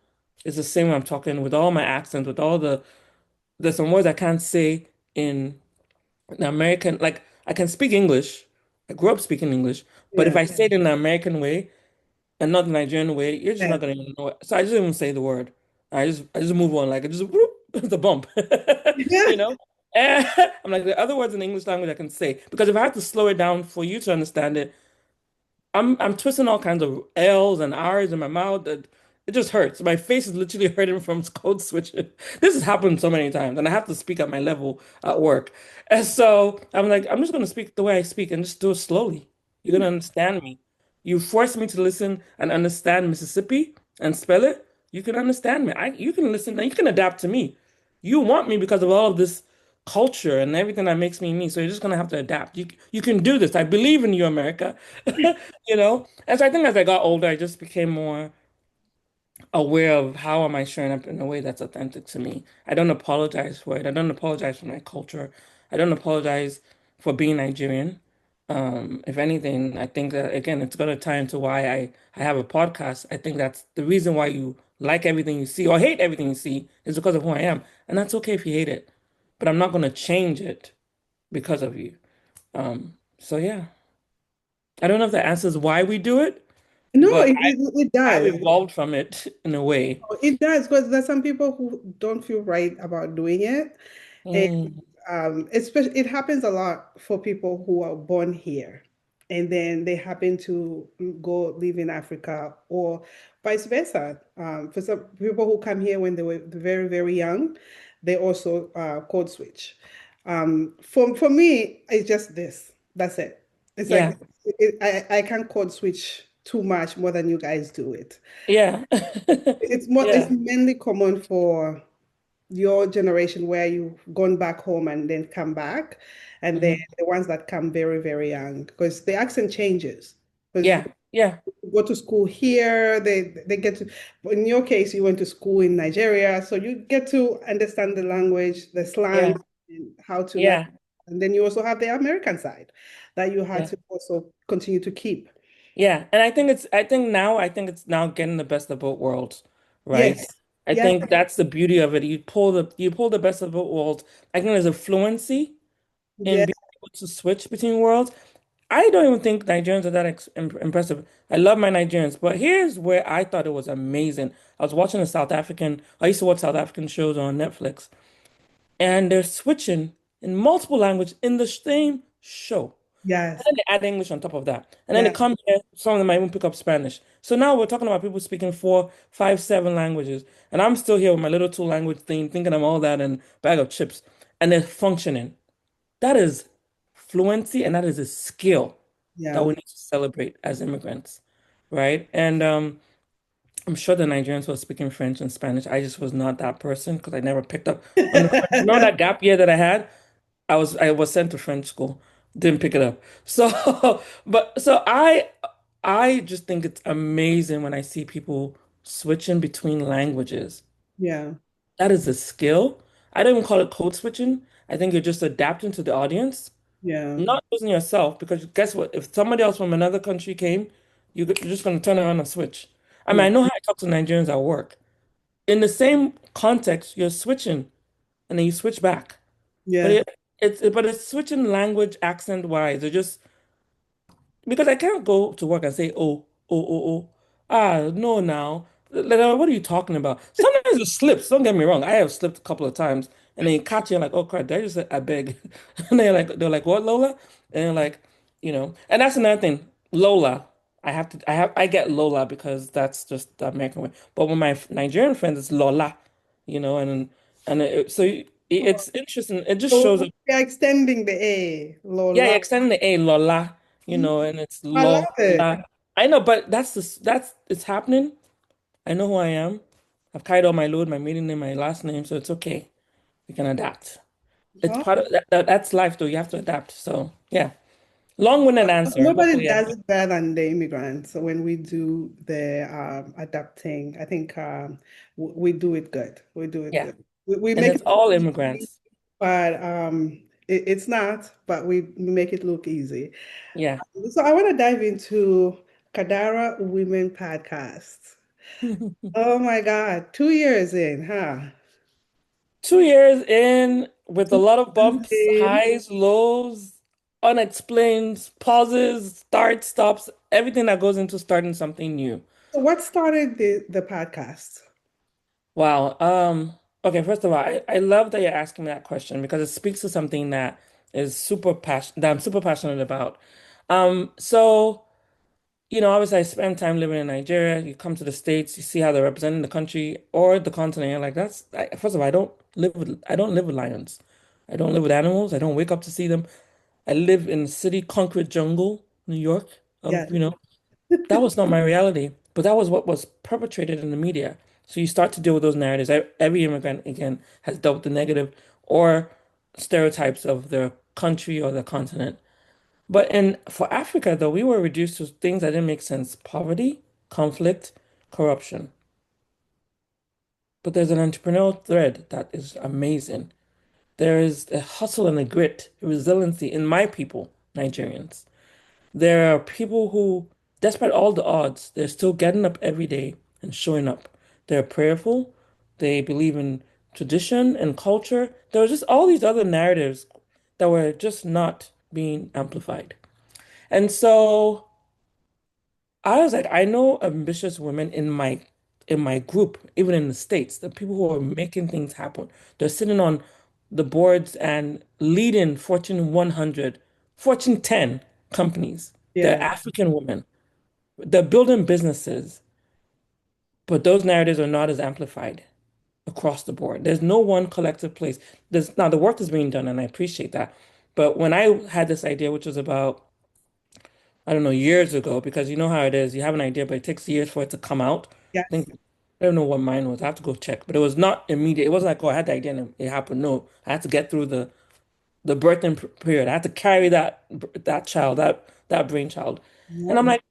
C: it's the same way I'm talking with all my accents, with all there's some words I can't say in the American, like I can speak English. I grew up speaking English, but if
D: Yeah.
C: I say it in the American way and not the Nigerian way, you're just
D: Yeah.
C: not gonna even know it. So I just don't even say the word. I just move on, like it just whoop, it's a bump, you know. And I'm like the other words in the English language I can say because if I have to slow it down for you to understand it, I'm twisting all kinds of L's and R's in my mouth that it just hurts. My face is literally hurting from code switching. This has happened so many times, and I have to speak at my level at work. And so I'm like, I'm just gonna speak the way I speak and just do it slowly. You're gonna understand me. You force me to listen and understand Mississippi and spell it. You can understand me. You can listen and you can adapt to me. You want me because of all of this culture and everything that makes me me. So you're just gonna have to adapt. You can do this. I believe in you, America. You know? And so I think as I got older, I just became more aware of how am I showing up in a way that's authentic to me. I don't apologize for it. I don't apologize for my culture. I don't apologize for being Nigerian. If anything, I think that again, it's gonna tie into why I have a podcast. I think that's the reason why you like everything you see or hate everything you see is because of who I am. And that's okay if you hate it. But I'm not gonna change it because of you. So yeah. I don't know if that answers why we do it,
D: No,
C: but
D: it
C: I've
D: does.
C: evolved from it in a way.
D: It does because there's some people who don't feel right about doing it. And
C: Mm,
D: especially it happens a lot for people who are born here and then they happen to go live in Africa or vice versa. For some people who come here when they were very, very young, they also code switch. For me, it's just this. That's it. It's like
C: yeah,
D: I can't code switch too much more than you guys do it.
C: yeah,
D: It's
C: yeah,
D: mainly common for your generation where you've gone back home and then come back, and then
C: mhm,
D: the ones that come very, very young, because the accent changes. Because
C: yeah, yeah,
D: you go to school here, they get to, in your case, you went to school in Nigeria, so you get to understand the language, the slang,
C: yeah,
D: and how to navigate.
C: yeah,
D: And then you also have the American side that you had
C: yeah,
D: to also continue to keep.
C: yeah. And I think it's now getting the best of both worlds, right?
D: Yes.
C: I
D: Yes.
C: think that's the beauty of it. You pull the best of both worlds. I think there's a fluency in
D: Yes.
C: being able to switch between worlds. I don't even think Nigerians are that impressive. I love my Nigerians, but here's where I thought it was amazing. I was watching I used to watch South African shows on Netflix, and they're switching in multiple languages in the same show. And
D: Yes.
C: then they add English on top of that. And then they
D: Yeah.
C: come here, some of them might even pick up Spanish. So now we're talking about people speaking four, five, seven languages. And I'm still here with my little two language thing, thinking I'm all that and bag of chips. And they're functioning. That is fluency and that is a skill that
D: Yeah.
C: we need to celebrate as immigrants, right? And I'm sure the Nigerians were speaking French and Spanish. I just was not that person because I never picked up on the French. You know that gap year that I had? I was sent to French school, didn't pick it up. So, but so I just think it's amazing when I see people switching between languages.
D: Yeah.
C: That is a skill. I don't even call it code switching. I think you're just adapting to the audience.
D: Yeah.
C: Not losing yourself because guess what? If somebody else from another country came, you're just going to turn around and switch. I mean, I
D: Yeah.
C: know how I talk to Nigerians at work. In the same context, you're switching and then you switch back. But
D: Yeah.
C: it's switching language accent wise. It just because I can't go to work and say, oh. Ah, no, now. What are you talking about? Sometimes it slips. Don't get me wrong. I have slipped a couple of times. And then you catch you like, oh, crap, did I just say, I beg? And they're like, what, Lola? And you're like, and that's another thing. Lola. I get Lola because that's just the American way. But with my Nigerian friends, it's Lola, it's interesting. It just
D: So
C: shows up.
D: we are extending the A,
C: Yeah,
D: Lola.
C: you're extending the A, Lola, and it's
D: I love
C: Lola.
D: it.
C: I know, but that's it's happening. I know who I am. I've carried all my load, my maiden name, my last name, so it's okay. We can adapt. It's
D: Oh,
C: part of that's life, though. You have to adapt. So yeah, long-winded answer.
D: nobody
C: Hopefully,
D: does it better than the immigrants. So when we do the adapting, I think we do it good. We do it
C: yeah.
D: good. We
C: And
D: make
C: it's
D: it
C: all
D: look easy,
C: immigrants.
D: but it's not, but we make it look easy.
C: Yeah.
D: So I want to dive into Kadara Women podcast. Oh my God, 2 years in, huh?
C: 2 years in with a lot of
D: 2 years
C: bumps,
D: in.
C: highs, lows, unexplained pauses, starts, stops, everything that goes into starting something new.
D: So what started the podcast?
C: Wow. Okay, first of all, I love that you're asking me that question because it speaks to something that is super passion that I'm super passionate about. So, obviously I spend time living in Nigeria. You come to the States, you see how they're representing the country or the continent. You're like, first of all, I don't live with lions. I don't live with animals. I don't wake up to see them. I live in the city, concrete jungle, New York,
D: Yes.
C: that was not my reality, but that was what was perpetrated in the media. So you start to deal with those narratives. Every immigrant, again, has dealt with the negative or stereotypes of their country or their continent. But for Africa, though, we were reduced to things that didn't make sense: poverty, conflict, corruption. But there's an entrepreneurial thread that is amazing. There is a hustle and a grit, a resiliency in my people, Nigerians. There are people who, despite all the odds, they're still getting up every day and showing up. They're prayerful. They believe in tradition and culture. There are just all these other narratives that were just not being amplified. And so I was like, I know ambitious women in my group, even in the States, the people who are making things happen. They're sitting on the boards and leading Fortune 100, Fortune 10 companies. They're
D: Yeah.
C: African women. They're building businesses, but those narratives are not as amplified across the board. There's no one collective place. Now the work is being done, and I appreciate that. But when I had this idea, which was about, I don't know, years ago, because you know how it is, you have an idea, but it takes years for it to come out. I
D: Yes.
C: think I don't know what mine was. I have to go check, but it was not immediate. It wasn't like, oh, I had the idea and it happened. No, I had to get through the birthing period. I had to carry that child, that brainchild, and I'm
D: Yeah.
C: like,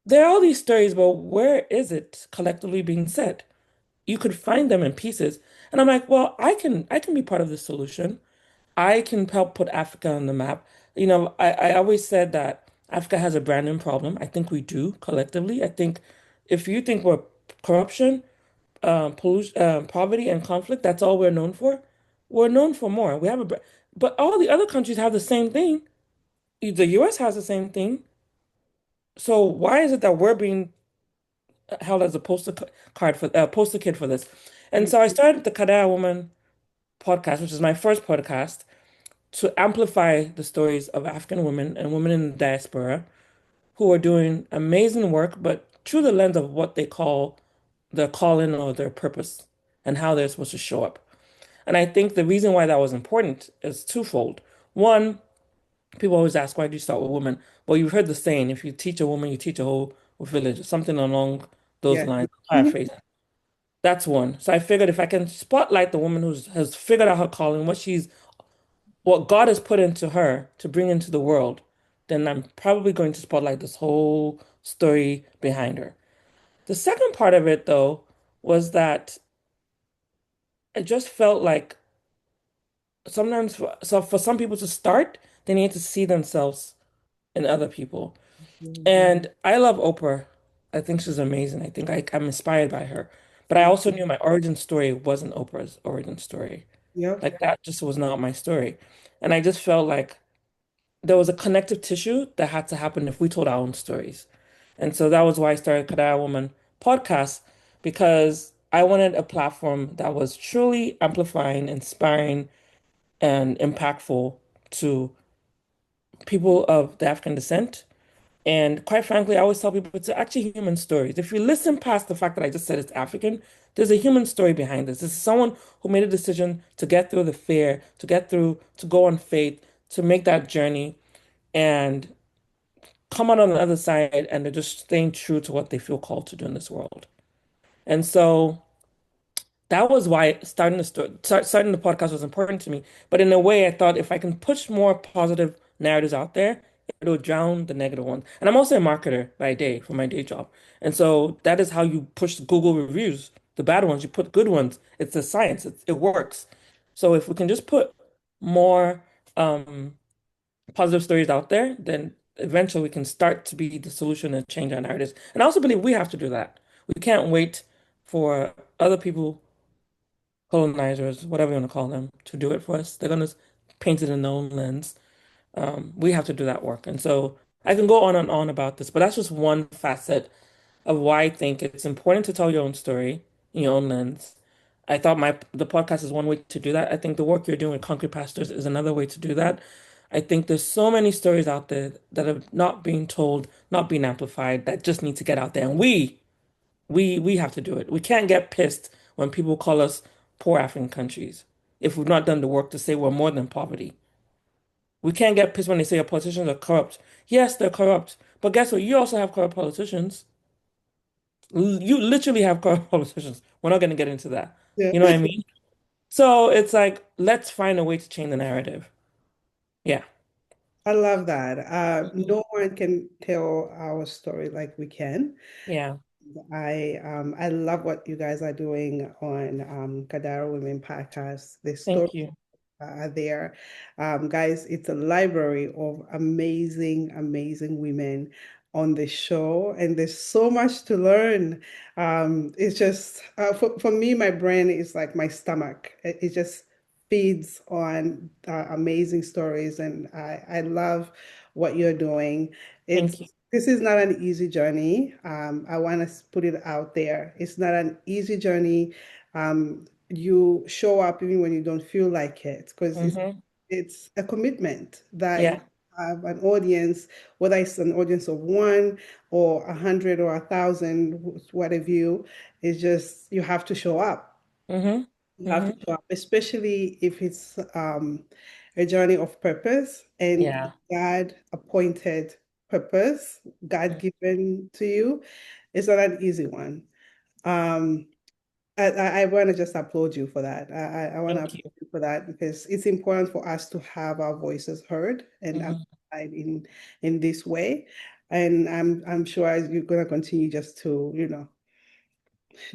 C: there are all these stories, but where is it collectively being said? You could find them in pieces. And I'm like, well, I can be part of the solution. I can help put Africa on the map. I always said that Africa has a branding problem. I think we do collectively. I think if you think we're corruption, pollution, poverty, and conflict, that's all we're known for. We're known for more. But all the other countries have the same thing. The US has the same thing. So why is it that we're being held as a poster kid for this? And so I started the Kádàrá Woman podcast, which is my first podcast, to amplify the stories of African women and women in the diaspora who are doing amazing work, but through the lens of what they call their calling or their purpose and how they're supposed to show up. And I think the reason why that was important is twofold. One, people always ask, why do you start with women? Well, you've heard the saying, if you teach a woman, you teach a whole village, something along those
D: Yeah.
C: lines,
D: Mhm.
C: paraphrase. That's one. So I figured if I can spotlight the woman who has figured out her calling, what God has put into her to bring into the world, then I'm probably going to spotlight this whole story behind her. The second part of it, though, was that it just felt like sometimes for some people to start, they need to see themselves in other people. And I love Oprah. I think she's amazing. I'm inspired by her. But I
D: Yeah.
C: also knew my origin story wasn't Oprah's origin story.
D: Yep.
C: Like that just was not my story. And I just felt like there was a connective tissue that had to happen if we told our own stories. And so that was why I started Kádàrá Woman podcast because I wanted a platform that was truly amplifying, inspiring, and impactful to people of the African descent. And quite frankly, I always tell people it's actually human stories. If you listen past the fact that I just said it's African, there's a human story behind this. This is someone who made a decision to get through the fear, to go on faith, to make that journey. And come out on the other side and they're just staying true to what they feel called to do in this world. And so that was why starting the podcast was important to me. But in a way, I thought if I can push more positive narratives out there, it'll drown the negative ones. And I'm also a marketer by day for my day job. And so that is how you push Google reviews. The bad ones, you put good ones. It's a science. It works. So if we can just put more um, positive stories out there, then eventually we can start to be the solution and change our narratives. And I also believe we have to do that. We can't wait for other people, colonizers, whatever you want to call them, to do it for us. They're going to paint it in their own lens. We have to do that work. And so I can go on and on about this, but that's just one facet of why I think it's important to tell your own story in your own lens. I thought the podcast is one way to do that. I think the work you're doing with Concrete Pastors is another way to do that. I think there's so many stories out there that are not being told, not being amplified, that just need to get out there. And we have to do it. We can't get pissed when people call us poor African countries if we've not done the work to say we're more than poverty. We can't get pissed when they say our politicians are corrupt. Yes, they're corrupt. But guess what? You also have corrupt politicians. You literally have corrupt politicians. We're not going to get into that.
D: Yeah.
C: You know what I mean? So it's like, let's find a way to change the narrative. Yeah.
D: I love that. No one can tell our story like we can.
C: Yeah.
D: I love what you guys are doing on Kadara Women podcast. The story
C: Thank you.
D: there. Guys, it's a library of amazing, amazing women on the show, and there's so much to learn. It's just, for me, my brain is like my stomach. It just feeds on amazing stories, and I love what you're doing.
C: Thank you.
D: This is not an easy journey. I want to put it out there. It's not an easy journey. You show up even when you don't feel like it, because
C: Hmm.
D: it's a commitment that you
C: Yeah.
D: have an audience, whether it's an audience of one or 100 or 1,000, what have you. It's just you have to show up.
C: Hmm.
D: You have to
C: Hmm.
D: show up, especially if it's a journey of purpose and
C: Yeah.
D: God appointed purpose, God given to you. It's not an easy one. Um, I want to just applaud you for that. I want to
C: Thank
D: applaud
C: you.
D: you for that because it's important for us to have our voices heard and
C: Hmm.
D: amplified in this way. And I'm sure you're gonna continue just to,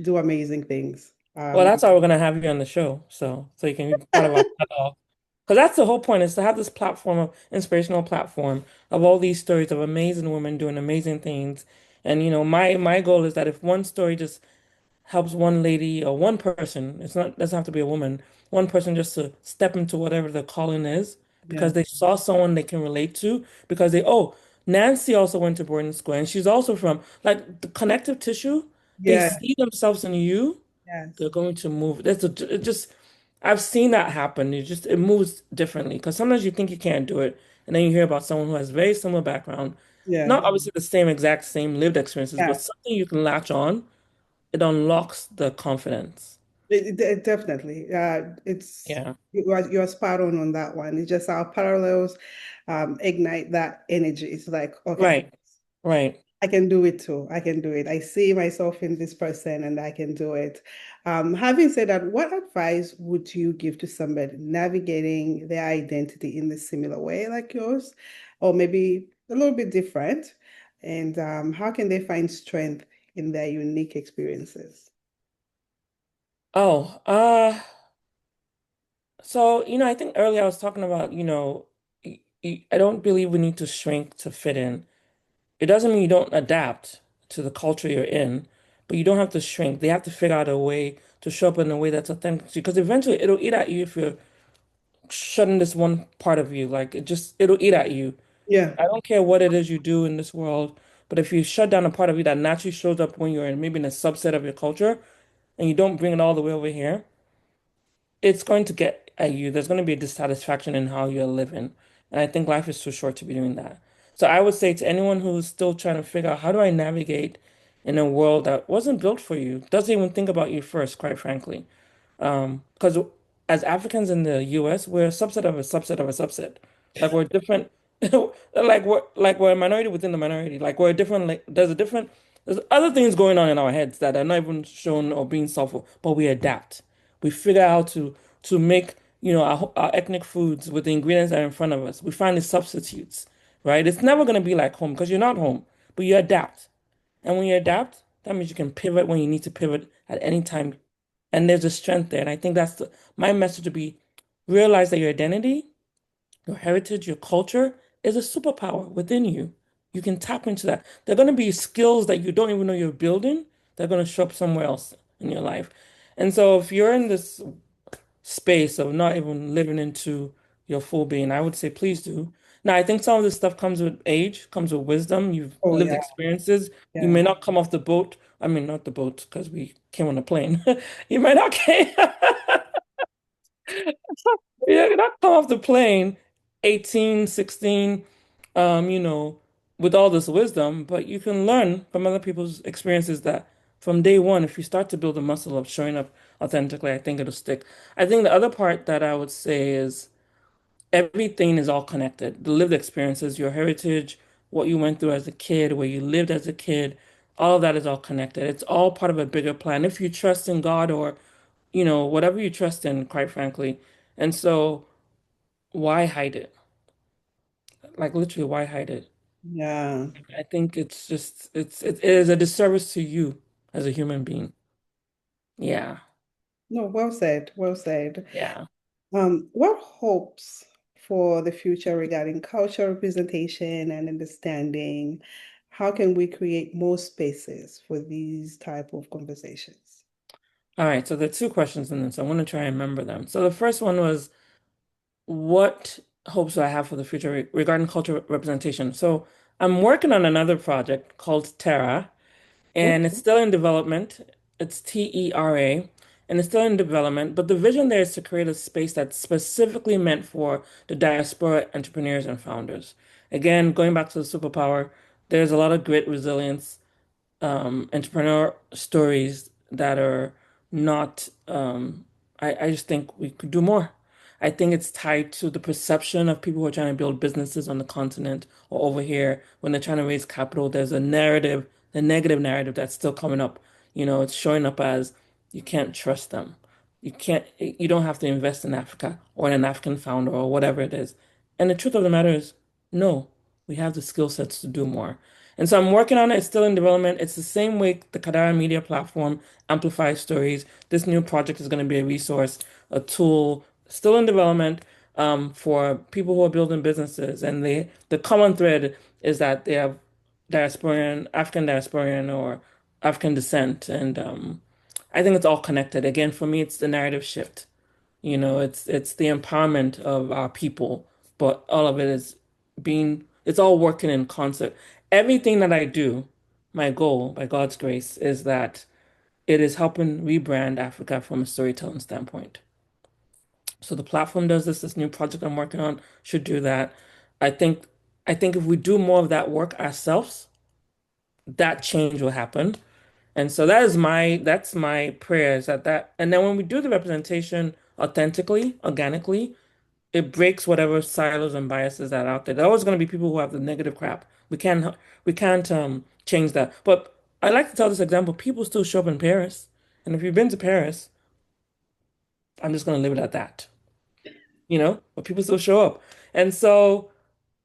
D: do amazing things.
C: Well, that's why we're gonna have you on the show, so you can be part of our cutoff. Because that's the whole point, is to have this platform of inspirational platform of all these stories of amazing women doing amazing things. And my goal is that if one story just helps one lady or one person, it's not doesn't have to be a woman, one person just to step into whatever the calling is
D: Yeah,
C: because they saw someone they can relate to, because Nancy also went to boarding school and she's also from, like, the connective tissue, they
D: yeah,
C: see themselves in you,
D: yes,
C: they're going to move. It just, I've seen that happen. It moves differently because sometimes you think you can't do it, and then you hear about someone who has very similar background,
D: yeah,
C: not obviously the same exact same lived experiences,
D: yeah.
C: but something you can latch on. It unlocks the confidence.
D: Definitely.
C: Yeah.
D: You're spot on that one. It's just our parallels ignite that energy. It's like, okay,
C: Right. Right.
D: I can do it too. I can do it. I see myself in this person and I can do it. Having said that, what advice would you give to somebody navigating their identity in a similar way like yours, or maybe a little bit different? And how can they find strength in their unique experiences?
C: Oh, so, I think earlier I was talking about, I don't believe we need to shrink to fit in. It doesn't mean you don't adapt to the culture you're in, but you don't have to shrink. They have to figure out a way to show up in a way that's authentic to you, because eventually it'll eat at you if you're shutting this one part of you. Like, it'll eat at you.
D: Yeah,
C: I don't care what it is you do in this world, but if you shut down a part of you that naturally shows up when you're maybe in a subset of your culture and you don't bring it all the way over here, it's going to get at you. There's going to be a dissatisfaction in how you're living. And I think life is too short to be doing that. So I would say to anyone who's still trying to figure out, how do I navigate in a world that wasn't built for you, doesn't even think about you first, quite frankly. Because as Africans in the US, we're a subset of a subset of a subset. Like, we're different Like we're a minority within the minority. Like we're a different like there's other things going on in our heads that are not even shown or being solved, but we adapt. We figure out to make, our ethnic foods with the ingredients that are in front of us. We find the substitutes, right? It's never gonna be like home because you're not home, but you adapt. And when you adapt, that means you can pivot when you need to pivot at any time. And there's a strength there. And I think my message would be realize that your identity, your heritage, your culture is a superpower within you. You can tap into that. There are going to be skills that you don't even know you're building. They're going to show up somewhere else in your life. And so if you're in this space of not even living into your full being, I would say please do. Now, I think some of this stuff comes with age, comes with wisdom. You've
D: Oh
C: lived
D: yeah,
C: experiences. You
D: yeah.
C: may not come off the boat. I mean, not the boat because we came on a plane. You might not came. Yeah, not come off the plane 18, 16, you know, with all this wisdom, but you can learn from other people's experiences that from day one, if you start to build a muscle of showing up authentically, I think it'll stick. I think the other part that I would say is everything is all connected. The lived experiences, your heritage, what you went through as a kid, where you lived as a kid, all of that is all connected. It's all part of a bigger plan. If you trust in God or, whatever you trust in, quite frankly. And so why hide it? Like literally, why hide it?
D: Yeah.
C: I think it's just it is a disservice to you as a human being. Yeah,
D: No, well said. Well said.
C: yeah.
D: What hopes for the future regarding cultural representation and understanding? How can we create more spaces for these type of conversations?
C: All right, so there are two questions in this. I want to try and remember them. So the first one was, what hopes do I have for the future regarding cultural representation? So I'm working on another project called Terra, and it's
D: Okay.
C: still in development. It's TERA, and it's still in development. But the vision there is to create a space that's specifically meant for the diaspora entrepreneurs and founders. Again, going back to the superpower, there's a lot of grit, resilience, entrepreneur stories that are not, I just think we could do more. I think it's tied to the perception of people who are trying to build businesses on the continent or over here when they're trying to raise capital. There's a narrative, the negative narrative that's still coming up. It's showing up as you can't trust them. You don't have to invest in Africa or in an African founder or whatever it is. And the truth of the matter is, no, we have the skill sets to do more. And so I'm working on it. It's still in development. It's the same way the Kadara Media platform amplifies stories. This new project is going to be a resource, a tool, still in development, for people who are building businesses. And the common thread is that they have African diasporan or African descent. And I think it's all connected. Again, for me, it's the narrative shift. It's the empowerment of our people, but all of it is it's all working in concert. Everything that I do, my goal, by God's grace, is that it is helping rebrand Africa from a storytelling standpoint. So the platform does this new project I'm working on should do that. I think I think if we do more of that work ourselves, that change will happen. And so that's my prayer is that and then when we do the representation authentically, organically, it breaks whatever silos and biases that are out there. There are always going to be people who have the negative crap. We can't change that. But I like to tell this example. People still show up in Paris, and if you've been to Paris, I'm just going to leave it at that. But people still show up, and so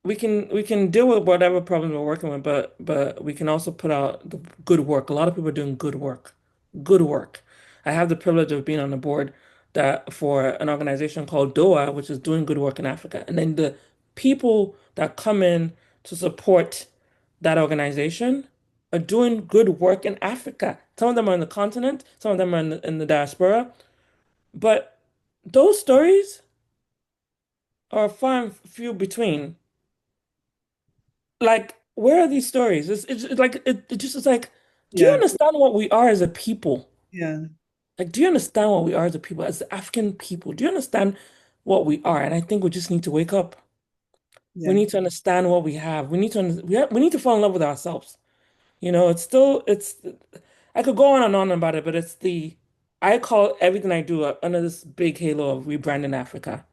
C: we can deal with whatever problems we're working with, but we can also put out the good work. A lot of people are doing good work. Good work. I have the privilege of being on the board that for an organization called DOA, which is doing good work in Africa. And then the people that come in to support that organization are doing good work in Africa. Some of them are in the continent, some of them are in the diaspora. But those stories are far and few between. Like, where are these stories? It's like it just is like, do you
D: Yeah,
C: understand what we are as a people?
D: yeah,
C: Like, do you understand what we are as a people, as the African people? Do you understand what we are? And I think we just need to wake up. We
D: yeah.
C: need to understand what we have. We need to fall in love with ourselves. It's I could go on and on about it, but I call everything I do under this big halo of rebranding Africa.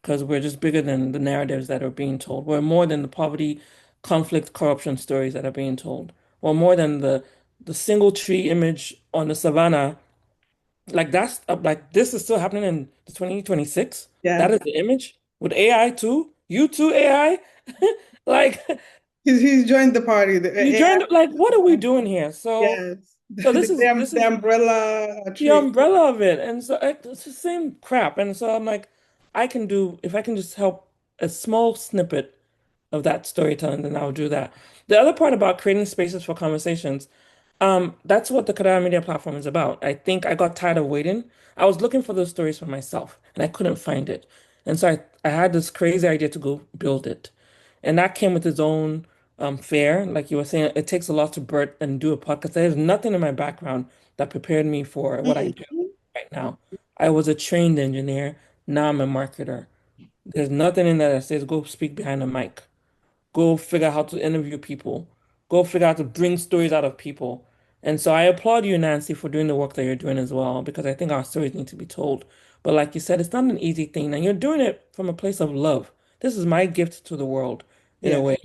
C: because we're just bigger than the narratives that are being told. We're more than the poverty, conflict, corruption stories that are being told. We're more than the single tree image on the savannah. Like that's like this is still happening in 2026. That
D: Yeah.
C: is the image with AI too. You too, AI. Like
D: He's joined the party. The
C: you
D: AI,
C: joined. Like what are we doing here? So
D: yes.
C: so this
D: The
C: is
D: umbrella
C: the
D: tree.
C: umbrella of it. And so it's the same crap. And so I'm like, I can do, if I can just help a small snippet of that storytelling, then I'll do that. The other part about creating spaces for conversations, that's what the Kadara Media platform is about. I think I got tired of waiting. I was looking for those stories for myself and I couldn't find it. And so I had this crazy idea to go build it. And that came with its own fear. Like you were saying, it takes a lot to birth and do a podcast. There's nothing in my background that prepared me for what I do
D: Mhm.
C: right now. I was a trained engineer. Now I'm a marketer. There's nothing in there that says go speak behind a mic. Go figure out how to interview people. Go figure out how to bring stories out of people. And so I applaud you, Nancy, for doing the work that you're doing as well, because I think our stories need to be told. But like you said, it's not an easy thing, and you're doing it from a place of love. This is my gift to the world, in a
D: Yeah.
C: way.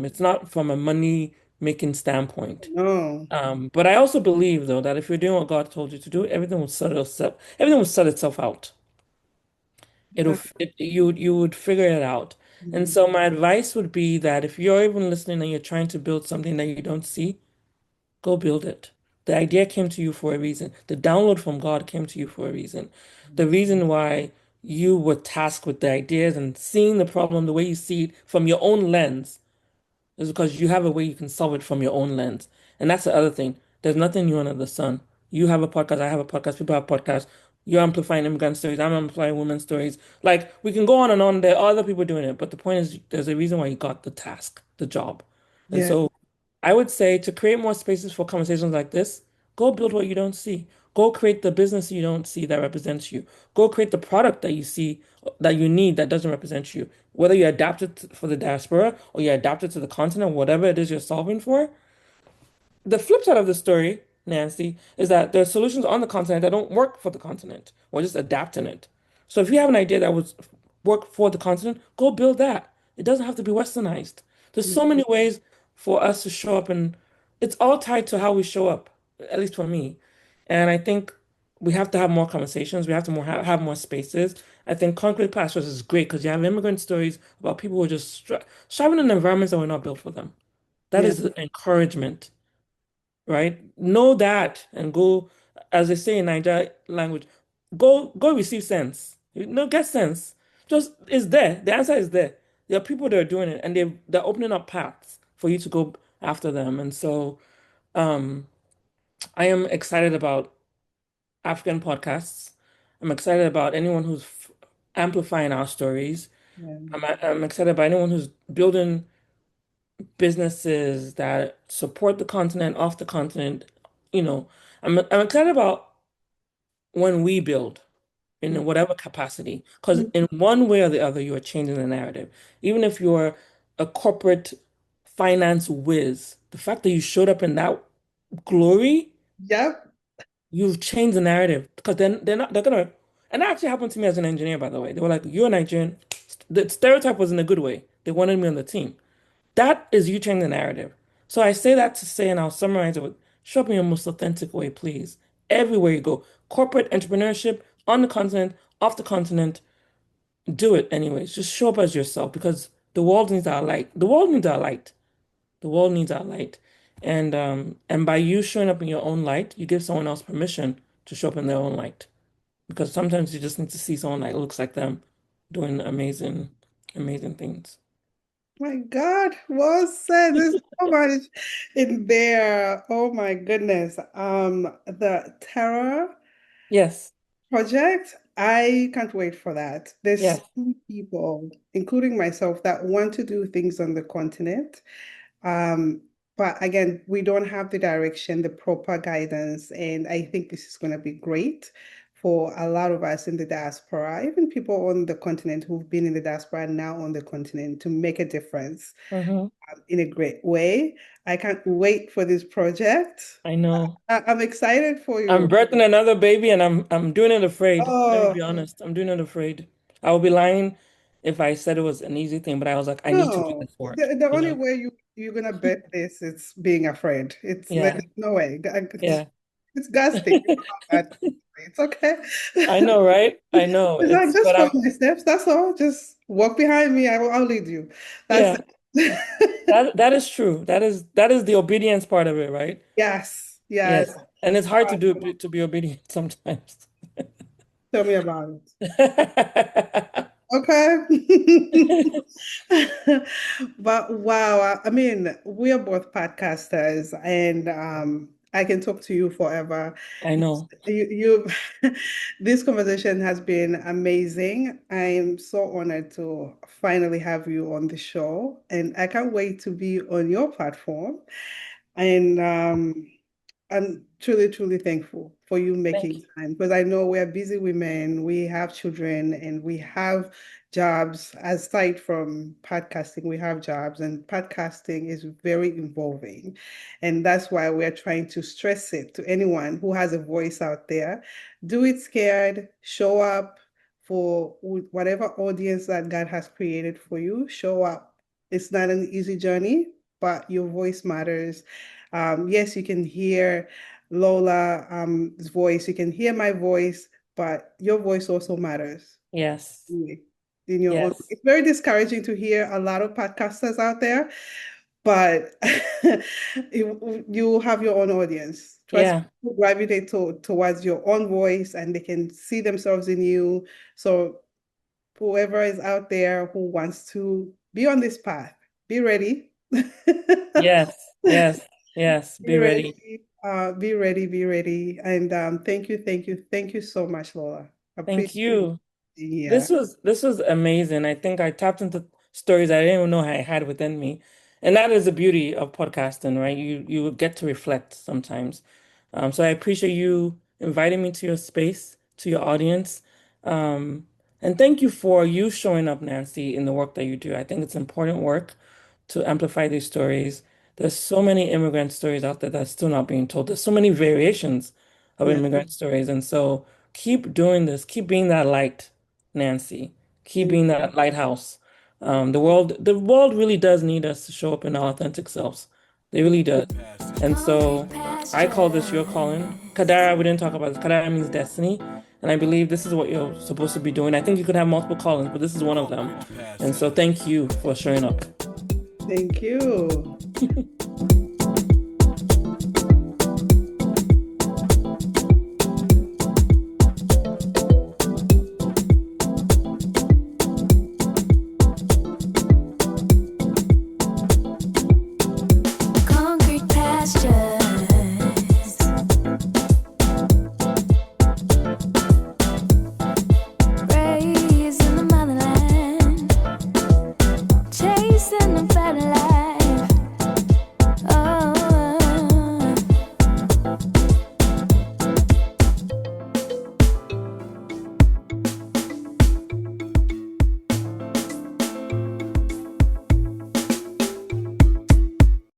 C: It's not from a money making standpoint.
D: No.
C: But I also believe though that if you're doing what God told you to do, everything will sort itself out. You would figure it out. And
D: Mhm.
C: so my advice would be that if you're even listening and you're trying to build something that you don't see, go build it. The idea came to you for a reason. The download from God came to you for a reason. The reason why you were tasked with the ideas and seeing the problem the way you see it from your own lens is because you have a way you can solve it from your own lens. And that's the other thing. There's nothing new under the sun. You have a podcast, I have a podcast, people have podcasts. You're amplifying immigrant stories, I'm amplifying women's stories. Like we can go on and on. There are other people doing it, but the point is there's a reason why you got the task, the job. And
D: Yeah.
C: so I would say to create more spaces for conversations like this, go build what you don't see. Go create the business you don't see that represents you. Go create the product that you see that you need that doesn't represent you. Whether you adapt it for the diaspora or you adapt it to the continent, whatever it is you're solving for, the flip side of the story, Nancy, is that there are solutions on the continent that don't work for the continent. We're just adapting it. So if you have an idea that would work for the continent, go build that. It doesn't have to be westernized. There's so many ways for us to show up, and it's all tied to how we show up, at least for me. And I think we have to have more conversations. We have to have more spaces. I think Concrete Pastures is great because you have immigrant stories about people who are just striving in environments that were not built for them. That
D: Yeah.
C: is encouragement, right? Know that and go, as they say in Niger language, go receive sense. Get sense. Just it's there. The answer is there. There are people that are doing it and they're opening up paths for you to go after them. And so um I am excited about African podcasts. I'm excited about anyone who's amplifying our stories.
D: Yeah.
C: I'm excited about anyone who's building businesses that support the continent, off the continent. You know, I'm excited about when we build in whatever capacity, because
D: Mhm.
C: in one way or the other, you are changing the narrative. Even if you're a corporate finance whiz, the fact that you showed up in that glory,
D: Yep.
C: you've changed the narrative. Because then they're gonna, and that actually happened to me as an engineer, by the way. They were like, "You're Nigerian." The stereotype was in a good way. They wanted me on the team. That is you changing the narrative. So I say that to say, and I'll summarize it with show up in your most authentic way, please. Everywhere you go, corporate entrepreneurship, on the continent, off the continent, do it anyways. Just show up as yourself because the world needs our light. The world needs our light. The world needs our light. And by you showing up in your own light, you give someone else permission to show up in their own light. Because sometimes you just need to see someone that looks like them doing amazing, amazing things.
D: My God, well said. There's so much in there. Oh my goodness. The terror
C: Yes,
D: project, I can't wait for that. There's
C: yes.
D: some people, including myself, that want to do things on the continent. Um, but again, we don't have the direction, the proper guidance, and I think this is going to be great for a lot of us in the diaspora, even people on the continent who've been in the diaspora and now on the continent to make a difference
C: Hmm.
D: in a great way. I can't wait for this project.
C: I know.
D: I'm excited for
C: I'm
D: you.
C: birthing another baby and I'm doing it afraid. Let me
D: Oh,
C: be honest. I'm doing it afraid. I would be lying if I said it was an easy thing, but I was like, I need to do
D: No,
C: this work,
D: the
C: you
D: only
C: know?
D: way you're gonna bet this is being afraid. There's
C: Yeah,
D: no way.
C: yeah.
D: It's disgusting. You know how bad it's okay.
C: I know, right? I know.
D: It's like just
C: But
D: follow my steps. That's all. Just walk behind me. I'll lead you. That's
C: yeah,
D: it.
C: that is true. That is the obedience part of it, right?
D: Yes, yes.
C: Yes. And it's hard to be obedient sometimes.
D: Tell me about it. Okay. But wow, I mean, we are both podcasters, and I can talk to you forever.
C: I know.
D: This conversation has been amazing. I'm so honored to finally have you on the show, and I can't wait to be on your platform. And I'm truly, truly thankful for you
C: Thank
D: making
C: you.
D: time because I know we're busy women, we have children, and we have jobs. Aside from podcasting, we have jobs, and podcasting is very involving. And that's why we're trying to stress it to anyone who has a voice out there. Do it scared, show up for whatever audience that God has created for you. Show up. It's not an easy journey, but your voice matters. Yes, you can hear Lola's voice, you can hear my voice, but your voice also matters.
C: Yes.
D: Really. In your own,
C: Yes.
D: it's very discouraging to hear a lot of podcasters out there, but you have your own audience. Trust me,
C: Yeah.
D: people gravitate towards your own voice and they can see themselves in you. So whoever is out there who wants to be on this path, be ready.
C: Yes. Yes. Yes.
D: Be
C: Be ready.
D: ready, be ready, be ready. And thank you so much, Lola.
C: Thank
D: Appreciate you
C: you.
D: being here.
C: This was amazing. I think I tapped into stories I didn't even know I had within me. And that is the beauty of podcasting, right? You get to reflect sometimes. So I appreciate you inviting me to your space, to your audience. And thank you for you showing up, Nancy, in the work that you do. I think it's important work to amplify these stories. There's so many immigrant stories out there that's still not being told. There's so many variations of
D: Yeah,
C: immigrant stories. And so keep doing this. Keep being that light, Nancy. Keep
D: thank
C: being that lighthouse. The world really does need us to show up in our authentic selves. They
D: you.
C: really does. And so I call this your calling. Kadara, we didn't talk about this. Kadara means destiny. And I believe this is what you're supposed to be doing. I think you could have multiple callings, but this is one of them. And so thank you for showing up.
D: Thank you.